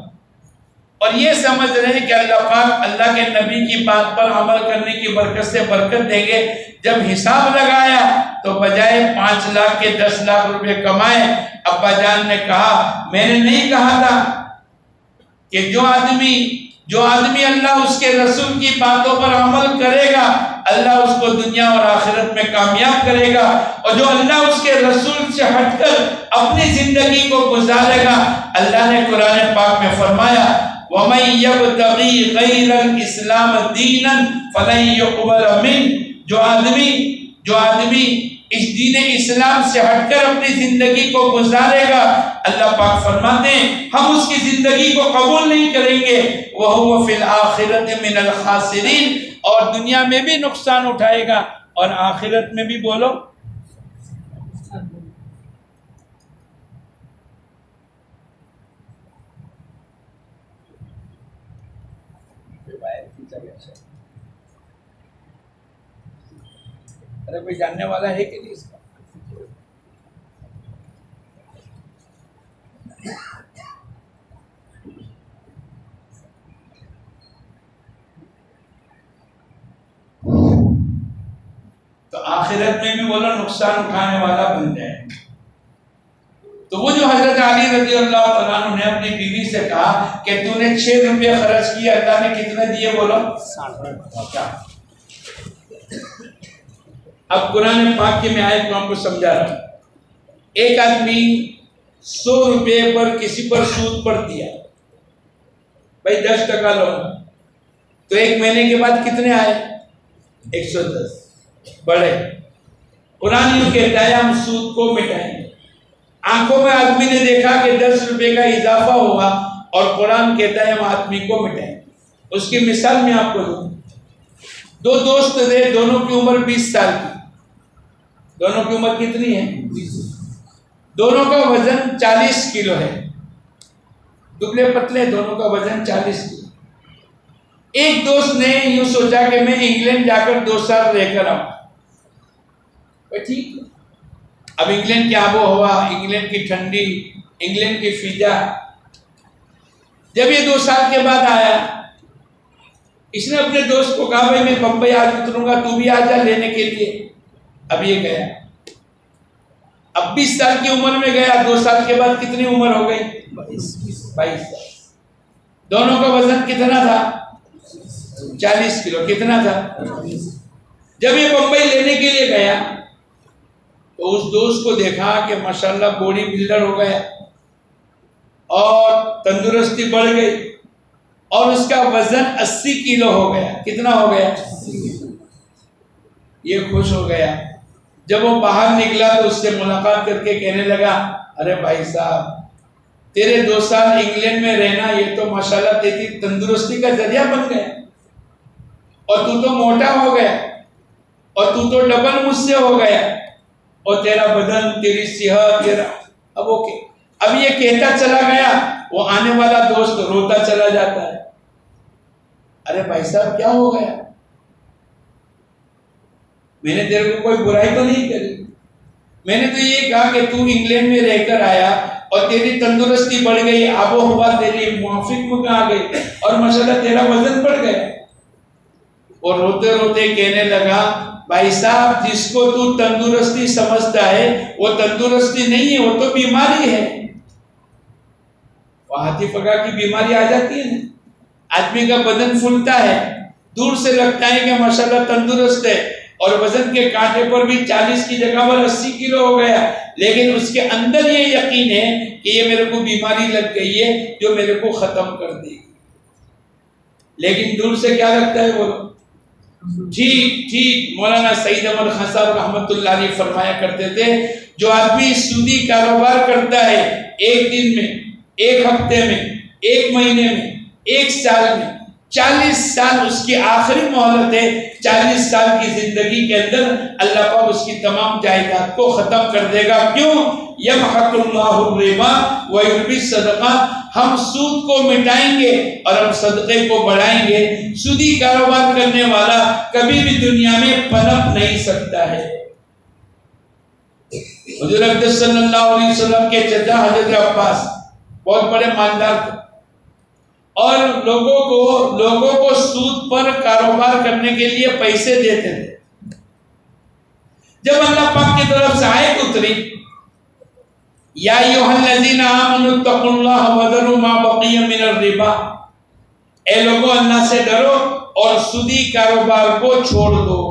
Speaker 1: اور یہ سمجھ رہے ہیں کہ اللہ پاک اللہ کے نبی کی بات پر عمل کرنے کی برکت سے برکت دیں گے۔ جب حساب لگایا تو بجائے 5 لاکھ کے 10 لاکھ روپے کمائے۔ ابا جان نے کہا میں نے نہیں کہا تھا کہ جو آدمی اللہ اس کے رسول کی باتوں پر عمل کرے گا اللہ اس کو دنیا اور آخرت میں کامیاب کرے گا، اور جو اللہ اس کے رسول سے ہٹ کر اپنی زندگی کو گزارے گا، اللہ نے قرآن پاک میں فرمایا وَمَن يَبْتَغِي غَيْرَ الْإِسْلَامَ دِينًا فَلَن يُقْبَلَ مِنْهُ، جو آدمی اس دین اسلام سے ہٹ کر اپنی زندگی کو گزارے گا، اللہ پاک فرماتے ہیں ہم اس کی زندگی کو قبول نہیں کریں گے، وَهُوَ فِي الْآخِرَةِ مِنَ الْخَاسِرِينَ، اور دنیا میں بھی نقصان اٹھائے گا اور آخرت میں بھی بولو۔ ارے کوئی جاننے والا ہے کہ نہیں اس کا؟ تو آخرت میں بھی بولو نقصان اٹھانے والا بن جائے۔ تو وہ جو حضرت علی رضی اللہ تعالیٰ عنہ نے اپنی بیوی سے کہا کہ تو نے 6 روپے خرچ کیے، اللہ نے کتنے دیے بولو؟ 60۔ اب قرآن پاک کی میں آیت کو ہم کو سمجھا رہا ہوں۔ ایک آدمی 100 روپے پر کسی پر سود پر دیا، بھائی 10% لو، تو 1 مہینے کے بعد کتنے آئے؟ 110 بڑھے۔ قرآن یہ کہتا ہے ہم سود کو مٹائیں گے۔ آنکھوں میں آدمی نے دیکھا کہ 10 روپے کا اضافہ ہوگا، اور قرآن کہتا ہے ہم آدمی کو مٹائیں گے۔ اس کی مثال میں آپ کو دوں، 2 دوست تھے، دونوں کی عمر 20 سال کی۔ دونوں کی عمر کتنی ہے؟ 20۔ دونوں کا وزن 40 کلو ہے، دبلے پتلے، دونوں کا وزن 40 کلو۔ ایک دوست نے یوں سوچا کہ میں انگلینڈ جا کر 2 سال رہ کر آؤں، ٹھیک۔ اب انگلینڈ کی آب و ہوا، انگلینڈ کی ٹھنڈی، انگلینڈ کی فضا، جب یہ 2 سال کے بعد آیا، اس نے اپنے دوست کو کہا بھائی میں بمبئی آج اتروں گا، تو بھی آ جا لینے کے لیے۔ اب یہ گیا، اب 20 سال کی عمر میں گیا، 2 سال کے بعد کتنی عمر ہو گئی؟ 22 سال۔ دونوں کا وزن کتنا تھا؟ 40 کلو۔ کتنا تھا؟ جب یہ بمبئی لینے کے لیے گیا تو اس دوست کو دیکھا کہ ماشاءاللہ باڈی بلڈر ہو گیا اور تندرستی بڑھ گئی، اور اس کا وزن 80 کلو ہو گیا۔ کتنا ہو گیا؟ یہ خوش ہو گیا۔ جب وہ باہر نکلا تو اس سے ملاقات کر کے کہنے لگا ارے بھائی صاحب، تیرے 2 سال انگلینڈ میں رہنا یہ تو ماشاءاللہ تیری تندرستی کا ذریعہ بن گیا، اور تو موٹا ہو گیا، اور تو ڈبل مجھ سے ہو گیا، اور تیرا بدن، تیری صحت، تیرا اب اوکے۔ اب یہ کہتا چلا گیا، وہ آنے والا دوست روتا چلا جاتا ہے، ارے بھائی صاحب کیا ہو گیا؟ میں نے تیرے کو کوئی برائی تو نہیں کری، میں نے تو یہ کہا کہ تو انگلینڈ میں رہ کر آیا اور تیری تندرستی بڑھ گئی، آب و ہوا تیری موافق میں آ گئی، اور ماشاءاللہ تیرا وزن بڑھ گیا۔ اور روتے روتے کہنے لگا بھائی صاحب، جس کو تو تندرستی سمجھتا ہے وہ تندرستی نہیں ہے، وہ تو بیماری ہے۔ وہ ہاتھی پگا کی بیماری آ جاتی ہے نا، آدمی کا بدن پھولتا ہے، دور سے لگتا ہے کہ ماشاءاللہ تندرست ہے، اور وزن کے کانٹے پر بھی 40 کی جگہ پر 80 کلو ہو گیا، لیکن اس کے اندر یہ یقین ہے کہ یہ میرے کو بیماری لگ گئی ہے جو میرے کو ختم کر دے گی۔ لیکن دور سے کیا لگتا ہے وہ ٹھیک مولانا سعید احمد خان صاحب رحمۃ اللہ علیہ فرمایا کرتے تھے، جو آدمی سودی کاروبار کرتا ہے ایک دن میں، ایک ہفتے میں، ایک مہینے میں، ایک سال میں، 40 سال اس کی آخری مہلت ہے، 40 سال کی زندگی کے اندر اللہ پاک اس کی تمام جائیداد کو ختم کر دے گا۔ کیوں؟ یمحق اللہ الربا ویربی الصدقات، ہم سود کو مٹائیں گے اور ہم صدقے کو بڑھائیں گے۔ سودی کاروبار کرنے والا کبھی بھی دنیا میں پنپ نہیں سکتا ہے۔ حضور اقدس صلی اللہ علیہ وسلم کے چچا حضرت عباس بہت بڑے مالدار تھے اور لوگوں کو سود پر کاروبار کرنے کے لیے پیسے دیتے تھے۔ جب اللہ پاک کی طرف سے آیت اتری، یا ایھا الذین آمنوا اتقوا اللہ وذروا ما بقی من الربا، اے لوگوں اللہ سے ڈرو اور سودی کاروبار کو چھوڑ دو۔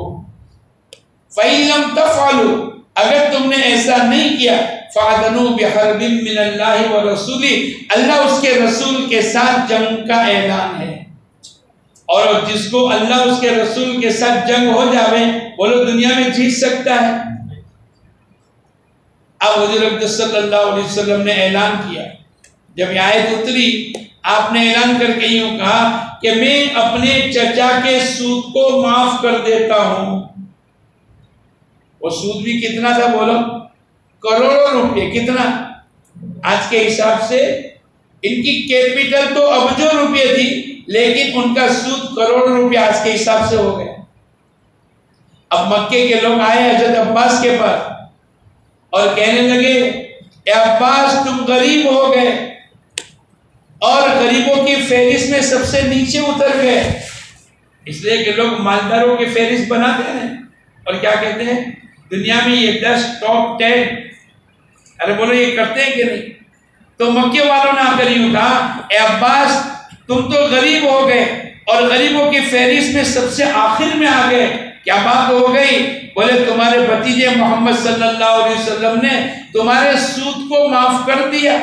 Speaker 1: فَإِن لَمْ تَفْعَلُوا، اگر تم نے ایسا نہیں کیا، فَأَذَنُوا بِحَرْبٍ مِّنَ اللَّهِ وَرَسُولِهِ، اللہ اس کے رسول کے ساتھ جنگ کا اعلان ہے۔ اور جس کو اللہ اس کے رسول کے ساتھ جنگ ہو جاوے وہ لوگ دنیا میں جیت سکتا ہے؟ اب حضور اقدس صلی اللہ علیہ وسلم نے اعلان کیا، جب یہ آیت اتری آپ نے اعلان کر کے یوں کہا کہ میں اپنے چچا کے سود کو معاف کر دیتا ہوں۔ وہ سود بھی کتنا تھا بولو؟ کروڑوں روپے۔ کتنا؟ آج کے حساب سے ان کی کیپٹل تو ابجوں روپے تھی، لیکن ان کا سود کروڑوں روپے آج کے حساب سے ہو گئے۔ اب مکے کے لوگ آئے حضرت عباس کے پاس اور کہنے لگے، اے عباس تم غریب ہو گئے اور غریبوں کی فہرست میں سب سے نیچے اتر گئے۔ اس لیے کہ لوگ مالداروں کی فہرست بناتے ہیں اور کیا کہتے ہیں دنیا میں یہ 10 ٹاپ 10، ارے بولو یہ کرتے ہیں کہ نہیں؟ تو مکے والوں نے آ کر یوں کہا، اے عباس تم تو غریب ہو گئے اور غریبوں کی فہرست میں سب سے آخر میں آ گئے، کیا بات ہو گئی؟ بولے تمہارے بھتیجے محمد صلی اللہ علیہ وسلم نے تمہارے سود کو معاف کر دیا،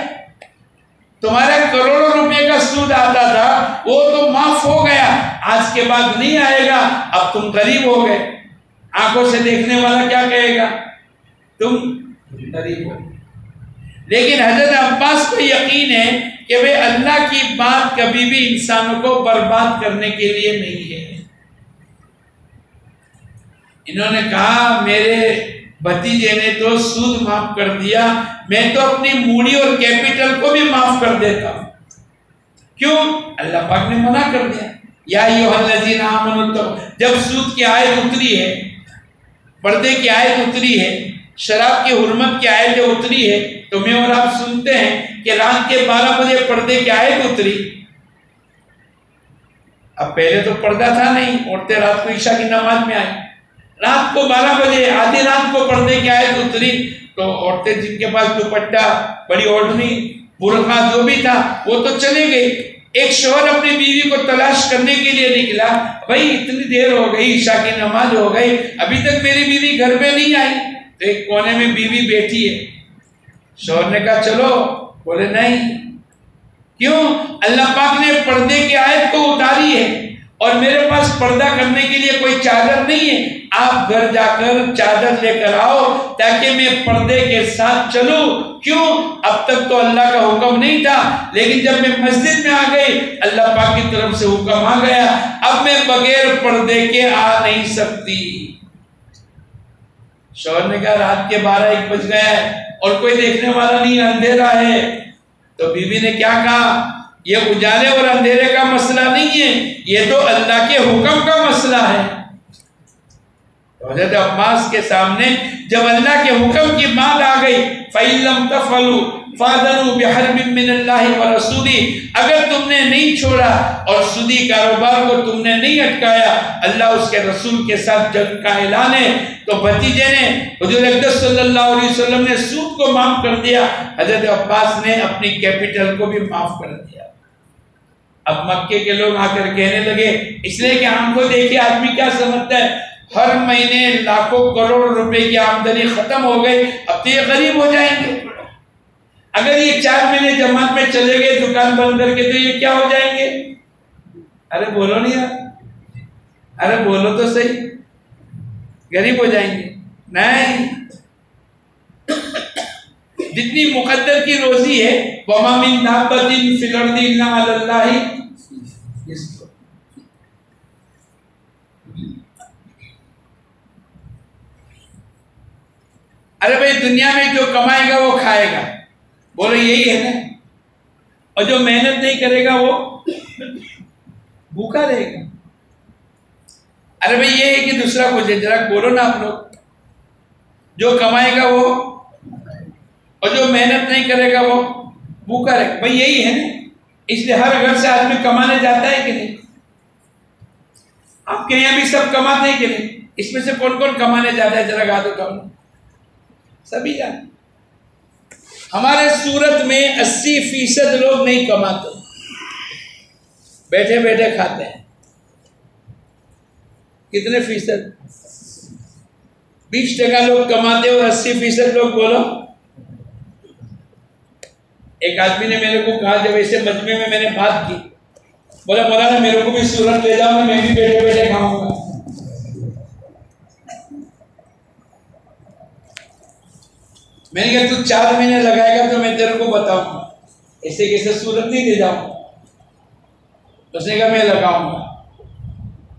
Speaker 1: تمہارے کروڑوں روپے کا سود آتا تھا وہ تو معاف ہو گیا، آج کے بعد نہیں آئے گا، اب تم غریب ہو گئے۔ آنکھوں سے دیکھنے والا کیا کہے گا؟ تم غریب ہو۔ لیکن حضرت عباس کو یقین ہے کہ بھئی اللہ کی بات کبھی بھی انسانوں کو برباد کرنے کے لیے نہیں ہے۔ انہوں نے کہا میرے بھتیجے نے تو سود معاف کر دیا، میں تو اپنی موڑی اور کیپٹل کو بھی معاف کر دیتا ہوں۔ کیوں؟ اللہ پاک نے منع کر دیا۔ یا ایھا الذین آمنوا، جب سود کی آیت اتری ہے، پردے کی آیت اتری ہے، شراب کی حرمت کی آیت اتری ہے، تو میں اور آپ سنتے ہیں کہ رات کے 12 بجے پردے کی آیت اتری۔ اب پہلے تو پردہ تھا نہیں، عورتیں رات کو عشاء کی نماز میں آئی، رات کو 12 بجے آدھی رات کو پردے کی آیت اتری تو عورتیں جن کے پاس دوپٹہ، بڑی اوڑھنی، برقع جو بھی تھا وہ تو چلے گئی۔ ایک شوہر اپنی بیوی کو تلاش کرنے کے لیے نکلا، بھائی اتنی دیر ہو گئی، عشاء کی نماز ہو گئی، ابھی تک میری بیوی گھر پہ نہیں آئی۔ تو ایک کونے میں بیوی بیٹھی ہے، شوہر نے کہا چلو، بولے نہیں۔ کیوں؟ اللہ پاک نے پردے کی آیت کو اتاری ہے اور میرے پاس پردہ کرنے کے لیے کوئی چادر نہیں ہے، آپ گھر جا کر چادر لے کر آؤ تاکہ میں پردے کے ساتھ چلوں۔ کیوں؟ اب تک تو اللہ کا حکم نہیں تھا، لیکن جب میں مسجد میں آ گئی اللہ پاک کی طرف سے حکم آ گیا، اب میں بغیر پردے کے آ نہیں سکتی۔ شوہر نے کہا رات کے 12-1 بج گیا ہے اور کوئی دیکھنے والا نہیں، اندھیرا ہے۔ تو بیوی نے کیا کہا، یہ اجالے اور اندھیرے کا مسئلہ نہیں ہے، یہ تو اللہ کے حکم کا مسئلہ ہے۔ حضرت عباس کے سامنے جب اللہ کے حکم کی بات آ گئی، فَإِن لَمْ تَفْعَلُوا فَأَذَنُوا بِحَرْبٍ مِّنَ اللَّهِ وَرَسُولِهِ، اگر تم نے نہیں چھوڑا اور سودی کاروبار کو تم نے نہیں اٹکایا، اللہ اس کے رسول کے ساتھ جنگ کا اعلان ہے۔ تو بھتیجے نے، حضور اقدس صلی اللہ علیہ وسلم نے سود کو معاف کر دیا، حضرت عباس نے اپنی کیپٹل کو بھی معاف کر دیا۔ اب مکے کے لوگ آ کر کہنے لگے، اس لیے کہ ہم کو دیکھے آدمی کیا سمجھتا ہے، ہر مہینے لاکھوں کروڑ روپے کی آمدنی ختم ہو گئی، اب تو یہ غریب ہو جائیں گے۔ اگر یہ 4 مہینے جماعت میں چلے گئے دکان بند کر کے تو یہ کیا ہو جائیں گے؟ ارے بولو نہیں یار، ارے بولو تو صحیح، غریب ہو جائیں گے؟ نہیں، جتنی مقدر کی روزی ہے وَمَا مِن دَابَّةٍ فِي الْأَرْضِ إِلَّا عَلَى اللَّهِ رِزْقُهَا. ارے بھائی دنیا میں جو کمائے گا وہ کھائے گا، بولو یہی ہے نا، اور جو محنت نہیں کرے گا وہ بھوکا رہے گا. ارے بھائی یہ ہے کہ دوسرا کچھ ہے، ذرا بولو نا آپ لوگ. جو کمائے گا وہ، اور جو محنت نہیں کرے گا وہ بھوکا رہے گا. بھائی یہی ہے نا، اس لیے ہر گھر سے آدمی کمانے جاتا ہے کہ نہیں؟ آپ کے یہاں بھی سب کماتے ہیں کہ نہیں؟ اس میں سے کون کون کمانے جاتا ہے ذرا گا دو کم. سبھی جانتے. ہمارے سورت میں 80% لوگ نہیں کماتے، بیٹھے بیٹھے کھاتے ہیں. کتنے فیصد؟ 20% لوگ کماتے اور 80% لوگ بولو. ایک آدمی نے میرے کو کہا جب ایسے مجمع میں نے بات کی، بولا مولانا میرے کو بھی سورت لے جاؤ نا، میں بھی بیٹھے بیٹھے کھاؤں گا. میں نے کہا تو 4 مہینے لگائے گا تو میں تیرے کو بتاؤں گا، ایسے کیسے سورت نہیں لے جاؤں. اس نے کہا میں لگاؤں گا.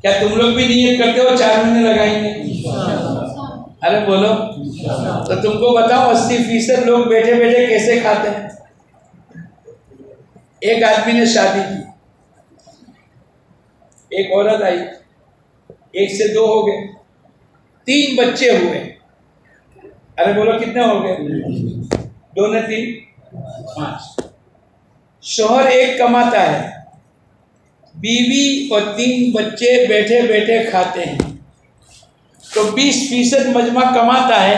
Speaker 1: کیا تم لوگ بھی نیت کرتے ہو 4 مہینے لگائیں گے؟ ارے بولو. تو تم کو بتاؤ 80% لوگ بیٹھے بیٹھے کیسے کھاتے ہیں. ایک آدمی نے شادی کی، ایک عورت آئی، 1 سے 2 ہو گئے، 3 بچے ہوئے. ارے بولو کتنے ہو گئے؟ 2 نے 3 5. شوہر ایک کماتا ہے، بیوی اور 3 بچے بیٹھے بیٹھے کھاتے ہیں. تو 20% مجمع کماتا ہے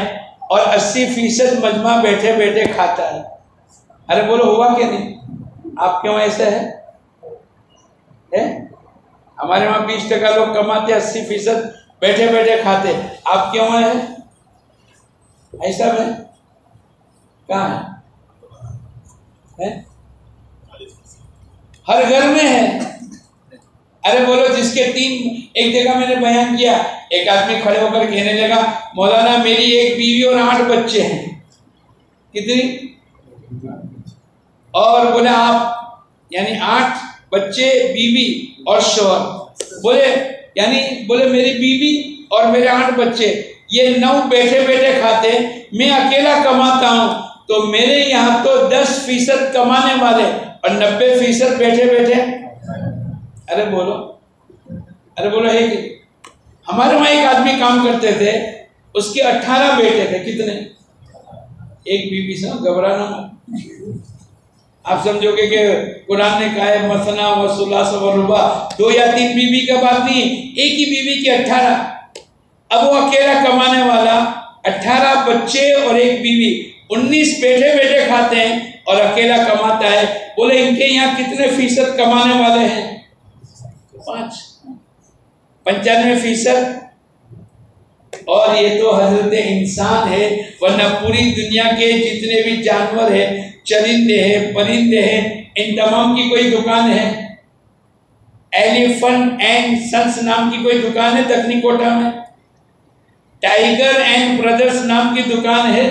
Speaker 1: اور 80% مجمع بیٹھے بیٹھے کھاتا ہے. ارے بولو ہوا کہ نہیں؟ آپ کے وہاں ایسا ہے؟ ہمارے وہاں 20% لوگ کماتے، 80% بیٹھے بیٹھے کھاتے. آپ کے وہاں ہے ایسا؟ ہے کہاں ہے؟ ہر گھر میں ہے. ارے بولو جس کے 3، ایک جگہ میں نے بیان کیا، ایک آدمی کھڑے ہو کر کہنے لگا مولانا میری 1 بیوی اور 8 بچے ہیں. کتنی؟ اور بولے آپ یعنی 8 بچے، بیوی اور شوہر. بولے میری بیوی اور میرے 8 بچے، یہ 9 بیٹھے بیٹھے کھاتے، میں اکیلا کماتا ہوں. تو میرے یہاں تو 10% کمانے والے اور 90% بیٹھے بیٹھے. ارے بولو ہے کہ ہمارے وہاں ایک آدمی کام کرتے تھے، اس کے 18 بیٹے تھے. کتنے؟ 1 بیوی سے گھبرانا. آپ سمجھو گے کہ قرآن نے کہا ہے مثنا و ثلاث و رباع، 2 یا 3 بیوی کا بات نہیں، ایک ہی بیوی کے 18. اب وہ اکیلا کمانے والا، 18 بچے اور 1 بیوی، 19 بیٹھے بیٹھے کھاتے ہیں اور اکیلا کماتا ہے. بولے ان کے یہاں کتنے فیصد کمانے والے ہیں؟ 5. 95%. اور یہ تو حضرت انسان ہے، ورنہ پوری دنیا کے جتنے بھی جانور ہیں، چرندے ہیں، پرندے ہیں، ان تمام کی کوئی دکان ہے؟ ایلیفنٹ اینڈ سنس نام کی کوئی دکان ہے دکنی کوٹا میں؟ ٹائیگر اینڈ برادرز نام کی دکان ہے؟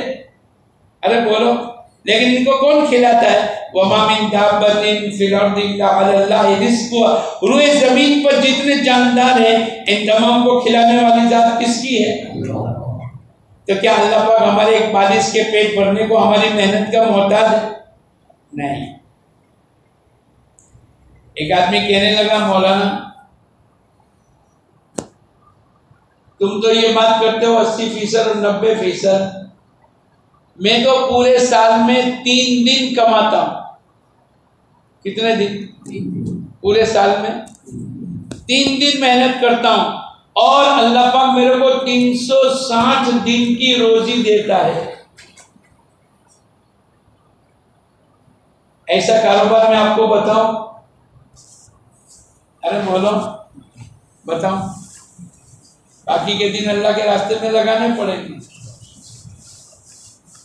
Speaker 1: ارے بولو. لیکن ان کو کون کھلاتا ہے؟ وَمَا مِن دَابَّةٍ فِي الْأَرْضِ إِلَّا عَلَى اللَّهِ رِزْقُهَا. روئے زمین پر جتنے جاندار ہیں ان تمام کو کھلانے والی ذات کس کی ہے؟ تو کیا اللہ پاک ہمارے ایک بالش کے پیٹ بھرنے کو ہماری محنت کا محتاج ہے؟ نہیں. ایک آدمی کہنے لگا مولانا تم تو یہ بات کرتے ہو 80% اور 90%، میں تو پورے سال میں 3 دن کماتا ہوں. کتنے دن؟ پورے سال میں 3 دن محنت کرتا ہوں اور اللہ پاک میرے کو 360 دن کی روزی دیتا ہے. ایسا کاروبار میں آپ کو بتاؤں؟ ارے بولو بتاؤں. باقی کے دن اللہ کے راستے میں لگانے پڑیں گے.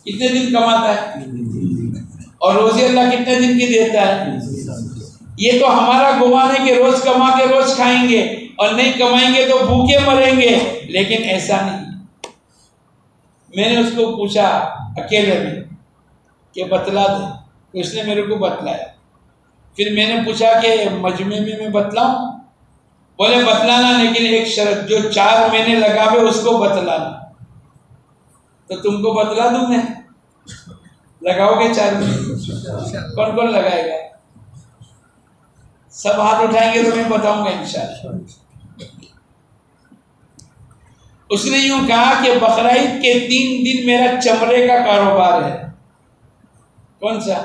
Speaker 1: کتنے دن کماتا ہے اور روزی اللہ کتنے دن کی دیتا ہے؟ یہ تو ہمارا گمان ہے کہ روز کما کے روز کھائیں گے. اور نہیں کمائیں گے تو بھوکے مریں گے، لیکن ایسا نہیں۔ میں نے اس کو پوچھا اکیلے میں کہ بتلا دے، تو اس نے میرے کو بتلایا۔ پھر میں نے پوچھا کہ مجمع میں بتلاؤں؟ بولے بتلانا، لیکن ایک شرط، جو 4 مہینے لگاوے اس کو بتلانا۔ تو تم کو بتلا دوں میں، لگاؤ گے 4 مہینے؟ کون کون لگائے گا؟ سب ہاتھ اٹھائیں گے تو میں بتاؤں گا انشاءاللہ۔ اس نے یوں کہا کہ بقرعید کے 3 دن میرا چمڑے کا کاروبار ہے۔ کون سا؟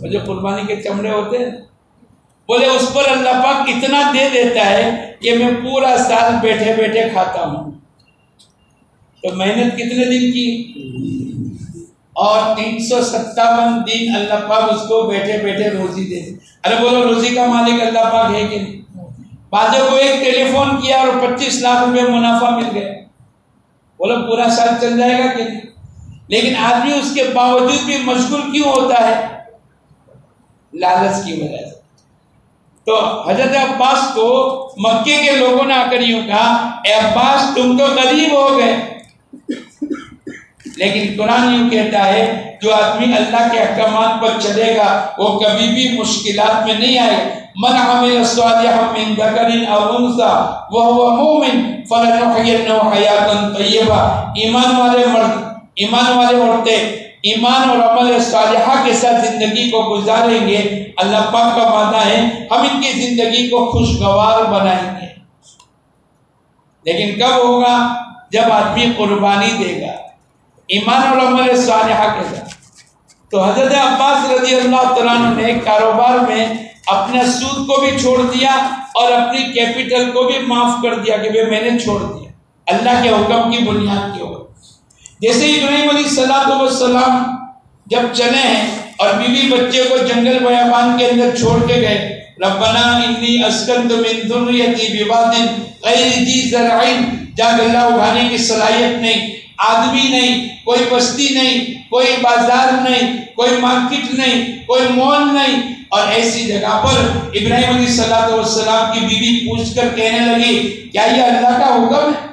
Speaker 1: جو قربانی کے چمڑے ہوتے ہیں۔ بولے اس پر اللہ پاک اتنا دے دیتا ہے کہ میں پورا سال بیٹھے بیٹھے کھاتا ہوں۔ تو محنت کتنے دن کی؟ اور 357 دن اللہ پاک اس کو بیٹھے بیٹھے روزی دے۔ ارے بولو روزی کا مالک اللہ پاک ہے کہ نہیں؟ بعضوں کو ایک ٹیلی فون کیا اور 25 لاکھ روپے منافع مل گیا، بولو پورا سال چل جائے گا کہ نہیں؟ لیکن آدمی اس کے باوجود بھی مشغول کیوں ہوتا ہے؟ لالچ کی وجہ سے۔ تو حضرت عباس کو مکے کے لوگوں نے آ کر یوں کہا، اے عباس تم تو غریب ہو گئے، لیکن قرآن یوں کہتا ہے جو آدمی اللہ کے احکامات پر چلے گا وہ کبھی بھی مشکلات میں نہیں آئے۔ من عمل صالحا من ذکر او انثى وهو مؤمن فلنحيينه حیاتا طیبہ۔ ایمان والے مرد، ایمان والے عورتیں ایمان اور عمل صالحہ کے ساتھ زندگی کو گزاریں گے، اللہ پاک کا وعدہ ہے ہم ان کی زندگی کو خوشگوار بنائیں گے۔ لیکن کب ہوگا؟ جب آدمی قربانی دے گا ایمان اور عمل صالحہ کے ساتھ۔ تو حضرت عباس رضی اللہ تعالیٰ عنہ نے کاروبار میں اپنے سود کو بھی چھوڑ دیا اور اپنی کیپٹل کو بھی معاف کر دیا کہ میں نے چھوڑ دیا اللہ کے حکم کی بنیاد کے اوپر۔ جیسے ابراہیم علیہ السلام جب چلے ہیں اور بیوی بچے کو جنگل بیابان کے اندر چھوڑ کے گئے، ربنا انی اسکنت من ذریتی بواد غیر ذی زرع، جہاں گلہ اگانے کی صلاحیت نہیں، آدمی نہیں، کوئی بستی نہیں، کوئی بازار نہیں، کوئی مارکیٹ نہیں، کوئی مال نہیں، اور ایسی جگہ پر ابراہیم علیہ السلام کی بیوی پوچھ کر کہنے لگی کیا یہ اللہ کا حکم ہے؟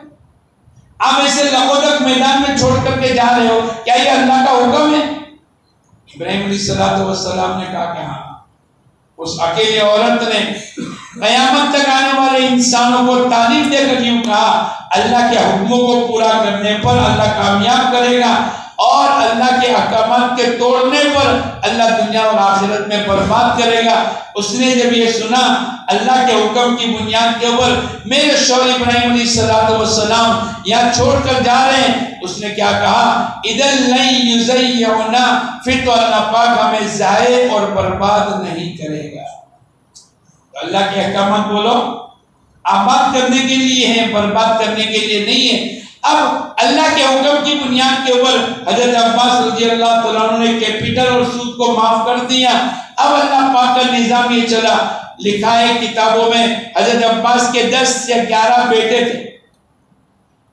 Speaker 1: آپ ایسے لغوڈک میدان میں چھوڑ کر کے جا رہے ہو، کیا یہ اللہ کا حکم ہے؟ ابراہیم علیہ السلام نے کہا کہ ہاں۔ اس اکیلی عورت نے قیامت تک آنے والے انسانوں کو تعلیم دے کر یوں کہا اللہ کے حکموں کو پورا کرنے پر اللہ کامیاب کرے گا، اور اللہ کے احکامات کے توڑنے پر اللہ دنیا اور آخرت میں برباد کرے گا۔ اس نے جب یہ سنا اللہ کے حکم کی بنیاد کے اوپر میرے شوہر ابراہیم علیہ السلام یہاں چھوڑ کر جا رہے ہیں، اس نے کیا کہا؟ اِذَن لَن يُزَيِّعُنَا، پھر تو اللہ پاک ہمیں ضائع اور برباد نہیں کرے گا۔ تو اللہ کے احکامات بولو آباد کرنے کے لیے ہیں، برباد کرنے کے لیے نہیں ہے۔ اب اللہ کے حکم کی بنیاد کے اوپر حضرت عباس رضی اللہ تعالیٰ عنہ نے کیپٹل اور سود کو معاف کر دیا۔ اب اللہ پاک کا نظام یہ چلا، لکھا ہے کتابوں میں حضرت عباس کے 10 یا 11 بیٹے تھے۔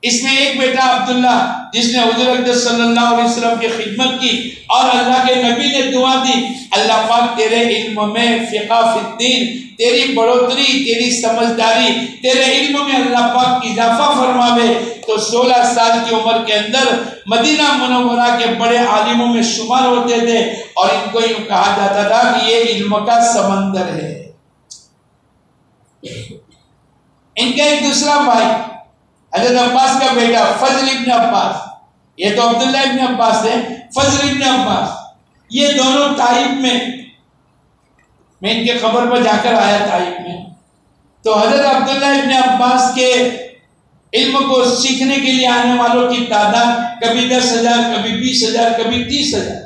Speaker 1: اس میں ایک بیٹا عبداللہ جس نے حضور اقدس صلی اللہ علیہ وسلم کی خدمت کی، اور اللہ کے نبی نے دعا دی اللہ پاک تیرے علم میں فقہ فی الدین، تیری بڑھوتری، تیری سمجھداری، تیرے علم میں اللہ پاک اضافہ فرماوے۔ تو 16 سال کی عمر کے اندر مدینہ منورہ کے بڑے عالموں میں شمار ہوتے تھے، اور ان کو یوں کہا جاتا تھا کہ یہ علم کا سمندر ہے۔ ان کا ایک دوسرا بھائی حضرت عباس کا بیٹا فضل ابن عباس، یہ تو عبداللہ ابن عباس ہے، فضل ابن عباس، یہ دونوں طائف میں ان کے قبر پر جا کر آیا طائف میں۔ تو حضرت عبداللہ ابن عباس کے علم کو سیکھنے کے لیے آنے والوں کی تعداد کبھی 10,000، کبھی 20,000، کبھی 30,000۔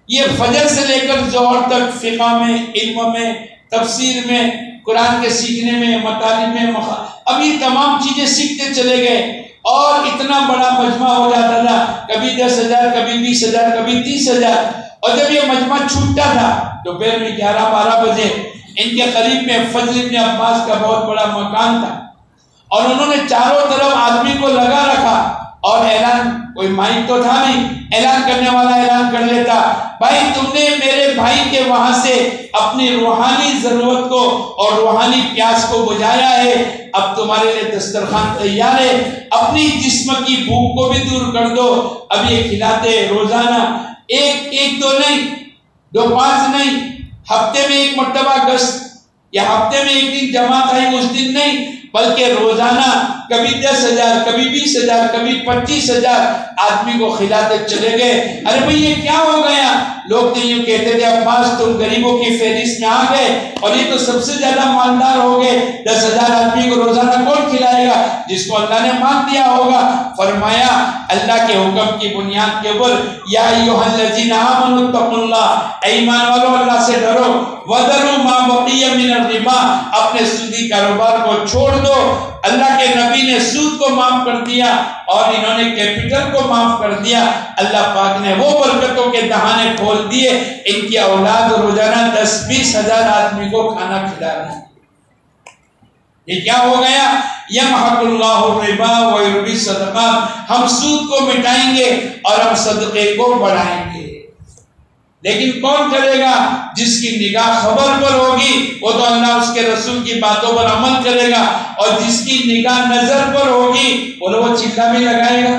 Speaker 1: یہ فجر سے لے کر ظہر تک فقہ میں، علم میں، تفسیر میں، قرآن کے سیکھنے میں، مطالب میں، اب یہ تمام چیزیں سیکھتے چلے گئے، اور اتنا بڑا مجمع ہو جاتا تھا، کبھی 10,000، کبھی 20,000، کبھی 30,000۔ اور جب یہ مجمع چھوٹتا تھا دوپہر میں 11-12 بجے، ان کے قریب میں فضل ابن عباس کا بہت بڑا مکان تھا، اور انہوں نے چاروں طرف آدمی کو لگا رکھا اور اعلان کوئی مائک تو تھا نہیں، اعلان کرنے والا اعلان کر لیتا، بھائی تم نے میرے بھائی کے وہاں سے اپنی روحانی ضرورت کو اور روحانی پیاس کو بجھایا ہے، اب تمہارے لیے دسترخوان تیار ہے، اپنی جسم کی بھوک کو بھی دور کر دو۔ اب یہ کھلاتے روزانہ، ایک دو نہیں، 2-5 نہیں، ہفتے میں ایک مرتبہ گشت یا ہفتے میں ایک دن جماعت آئی اس دن نہیں، بلکہ روزانہ کبھی 10,000 کبھی 20,000 کبھی 25,000 آدمی کو کھلاتے چلے گئے۔ ارے بھئی یہ کیا ہو گیا؟ لوگ تو یوں کہتے تھے عباس تم غریبوں کی فہرست میں آ گئے اور یہ تو سب سے زیادہ مالدار ہو گئے، 10,000 آدمی کو روزانہ کون کھلائے گا؟ جس کو اللہ نے مال دیا ہوگا۔ فرمایا اللہ کے حکم کی بنیاد کے اوپر یا ایھا الذین آمنوا اتقوا اللہ، اے ایمان والو اللہ سے ڈرو، وذروا ما بقی من الربا، اپنے سودی کاروبار کو چھوڑ دو۔ اللہ کے نبی نے سود کو معاف کر دیا اور انہوں نے کیپٹل کو معاف کر دیا، اللہ پاک نے وہ برکتوں کے دہانے کھول دیے، ان کی اولاد روزانہ 10-20 ہزار آدمی کو کھانا کھلا رہی ہے۔ یہ کیا ہو گیا؟ یمحق اللہ الربا ویربی الصدقات، ہم سود کو مٹائیں گے اور ہم صدقے کو بڑھائیں گے۔ لیکن کون کرے گا؟ جس کی نگاہ خبر پر ہوگی وہ تو اللہ اس کے رسول کی باتوں پر عمل کرے گا، اور جس کی نگاہ نظر پر ہوگی وہ چلہ بھی لگائے گا۔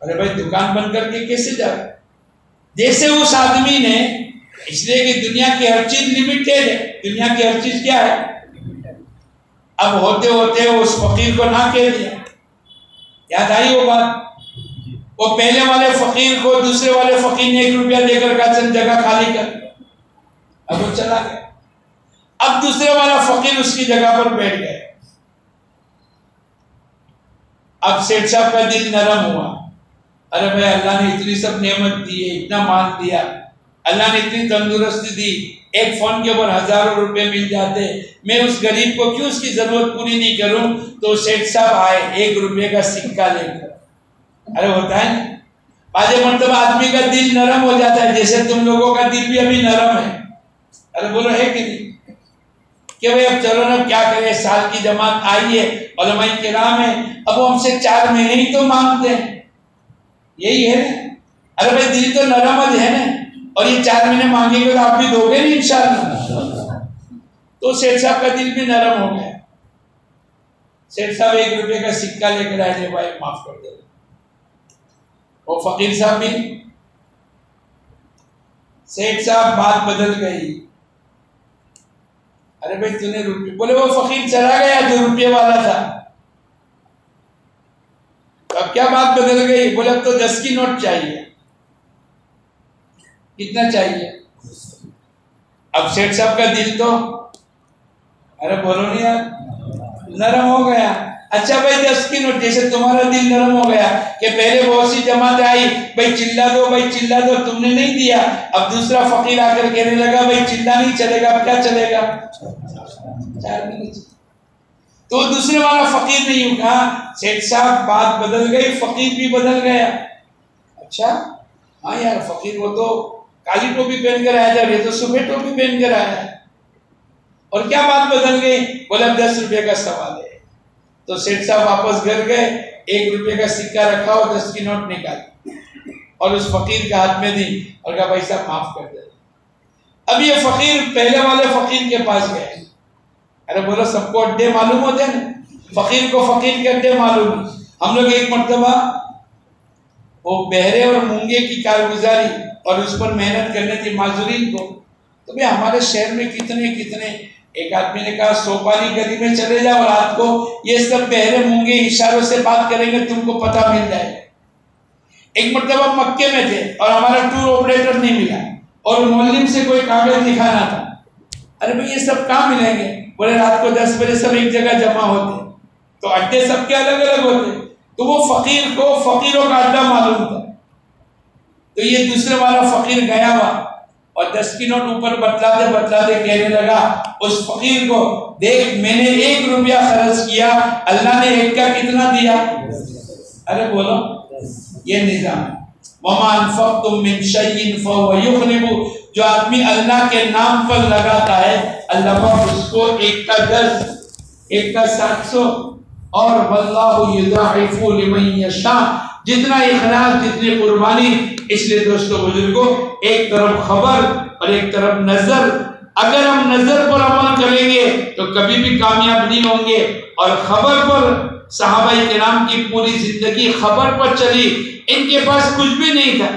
Speaker 1: ارے بھائی دکان بند کر کے کیسے جائے؟ جیسے اس آدمی نے، اس لیے کہ دنیا کی ہر چیز لمیٹڈ ہے، دنیا کی ہر چیز کیا ہے؟ اب ہوتے ہوتے اس فقیر کو نہ کہہ دیا، یاد آئی وہ بات؟ وہ پہلے والے فقیر کو دوسرے والے فقیر نے 1 روپیہ دے کر کہا چند جگہ خالی کر، اب وہ چلا گیا۔ اب دوسرے والا فقیر اس کی جگہ پر بیٹھ گئے۔ اب سیٹھ صاحب کا دل نرم ہوا، ارے بھائی اللہ نے اتنی سب نعمت دی ہے، اتنا مال دیا، اللہ نے اتنی تندرستی دی، ایک فون کے اوپر ہزاروں روپے مل جاتے، میں اس غریب کو کیوں اس کی ضرورت پوری نہیں کروں؟ تو سیٹھ صاحب آئے 1 روپے کا سکہ لے کر۔ ارے ہوتا ہے نا بعض مرتبہ آدمی کا دل نرم ہو جاتا ہے، جیسے تم لوگوں کا دل بھی ابھی نرم ہے۔ ارے بولو ہے کہ نہیں کہ بھئی اب چلو نا کیا کرے، سال کی جماعت آئی ہے، علماء کرام ہیں، اب وہ ہم سے 4 مہینے ہی تو مانگتے ہیں، یہی ہے نا۔ ارے بھائی دل تو نرم ہے نا، اور یہ 4 مہینے مانگیں گے تو آپ بھی دو گے نہیں انشاءاللہ۔ تو سیٹھ صاحب کا دل بھی نرم ہو گیا، سیٹھ صاحب 1 روپے کا سکہ لے کر آئے، بھائی معاف کر دے۔ وہ فقیر صاحب بھی، سیٹھ صاحب بات بدل گئی، ارے بھائی تو نے روپے، بولے وہ فقیر چلا گیا جو روپے والا تھا، اب کیا بات بدل گئی؟ بولے اب تو 10 کی نوٹ چاہیے۔ کتنا چاہیے؟ اب سیٹھ صاحب کا دل تو، ارے بولو نہیں یار، نرم ہو گیا۔ اچھا بھائی 10 کی نوٹ، جیسے تمہارا دل نرم ہو گیا کہ پہلے بہت سی جماعت آئی، بھائی چلہ دو، بھائی چلہ دو، تم نے نہیں دیا، اب دوسرا فقیر آ کر کہنے لگا بھائی چلہ نہیں چلے گا، اب کیا چلے گا؟ 4 مہینے۔ تو دوسرے والا فقیر نے یوں کہا، سیٹھ صاحب بات بدل گئی، فقیر بھی بدل گیا۔ اچھا ہاں یار فقیر وہ تو کالی ٹوپی پہن کر آیا تھا، یہ تو سفید ٹوپی پہن کر آیا ہے، اور کیا بات بدل گئی؟ بولے اب 10 روپے کا سوال ہے۔ تو سیٹھ صاحب واپس گھر گئے، 1 روپے کا سکہ رکھا اور 10 کی نوٹ نکالی اور اس فقیر کے ہاتھ میں دی اور کہا بھائی صاحب معاف کر دے۔ اب یہ فقیر پہلے والے فقیر کے پاس گئے، ارے بولو سب کو اڈے معلوم ہوتے ہیں نا، فقیر کو فقیر کے اڈے معلوم۔ ہم لوگ ایک مرتبہ وہ بہرے اور مونگے کی کارگزاری اور اس پر محنت کرنے تھی معذورین کو، تو بھئی ہمارے شہر میں کتنے ایک آدمی نے کہا سوپالی گلی میں چلے جاؤ، رات کو یہ سب بہرے مونگے اشاروں سے بات کریں گے، تم کو پتہ مل جائے۔ ایک مرتبہ مکے میں تھے اور ہمارا ٹور آپریٹر نہیں ملا اور مولم سے کوئی کاغذ دکھانا تھا، ارے بھئی یہ سب کہاں ملیں گے؟ بولے رات کو 10 بجے سب ایک جگہ جمع ہوتے، تو اڈے سب کے الگ الگ ہوتے، تو وہ فقیر کو فقیروں کا اڈا معلوم تھا، تو یہ دوسرے والا فقیر گیا ہوا اور 10 کی نوٹ اوپر بتلاتے کہنے لگا اس فقیر کو، دیکھ میں نے 1 روپیہ خرچ کیا، اللہ نے 1 کا کتنا دیا؟ ارے بولو یہ نظام ہے۔ وَمَا أَنفَقْتُم مِّن شَيْءٍ فَهُوَ يُخْلِفُهُ، جو آدمی اللہ کے نام پر لگاتا ہے اللہ پاک اس کو 1 کا 10، 1 کا 700، اور واللہ یضاعف لمن یشاء، جتنا اخلاص جتنی قربانی. اس لیے دوستو بزرگوں، ایک طرف خبر اور ایک طرف نظر. اگر ہم نظر پر عمل کریں گے تو کبھی بھی کامیاب نہیں ہوں گے، اور خبر پر صحابہ کرام کی پوری زندگی خبر پر چلی. ان کے پاس کچھ بھی نہیں تھا،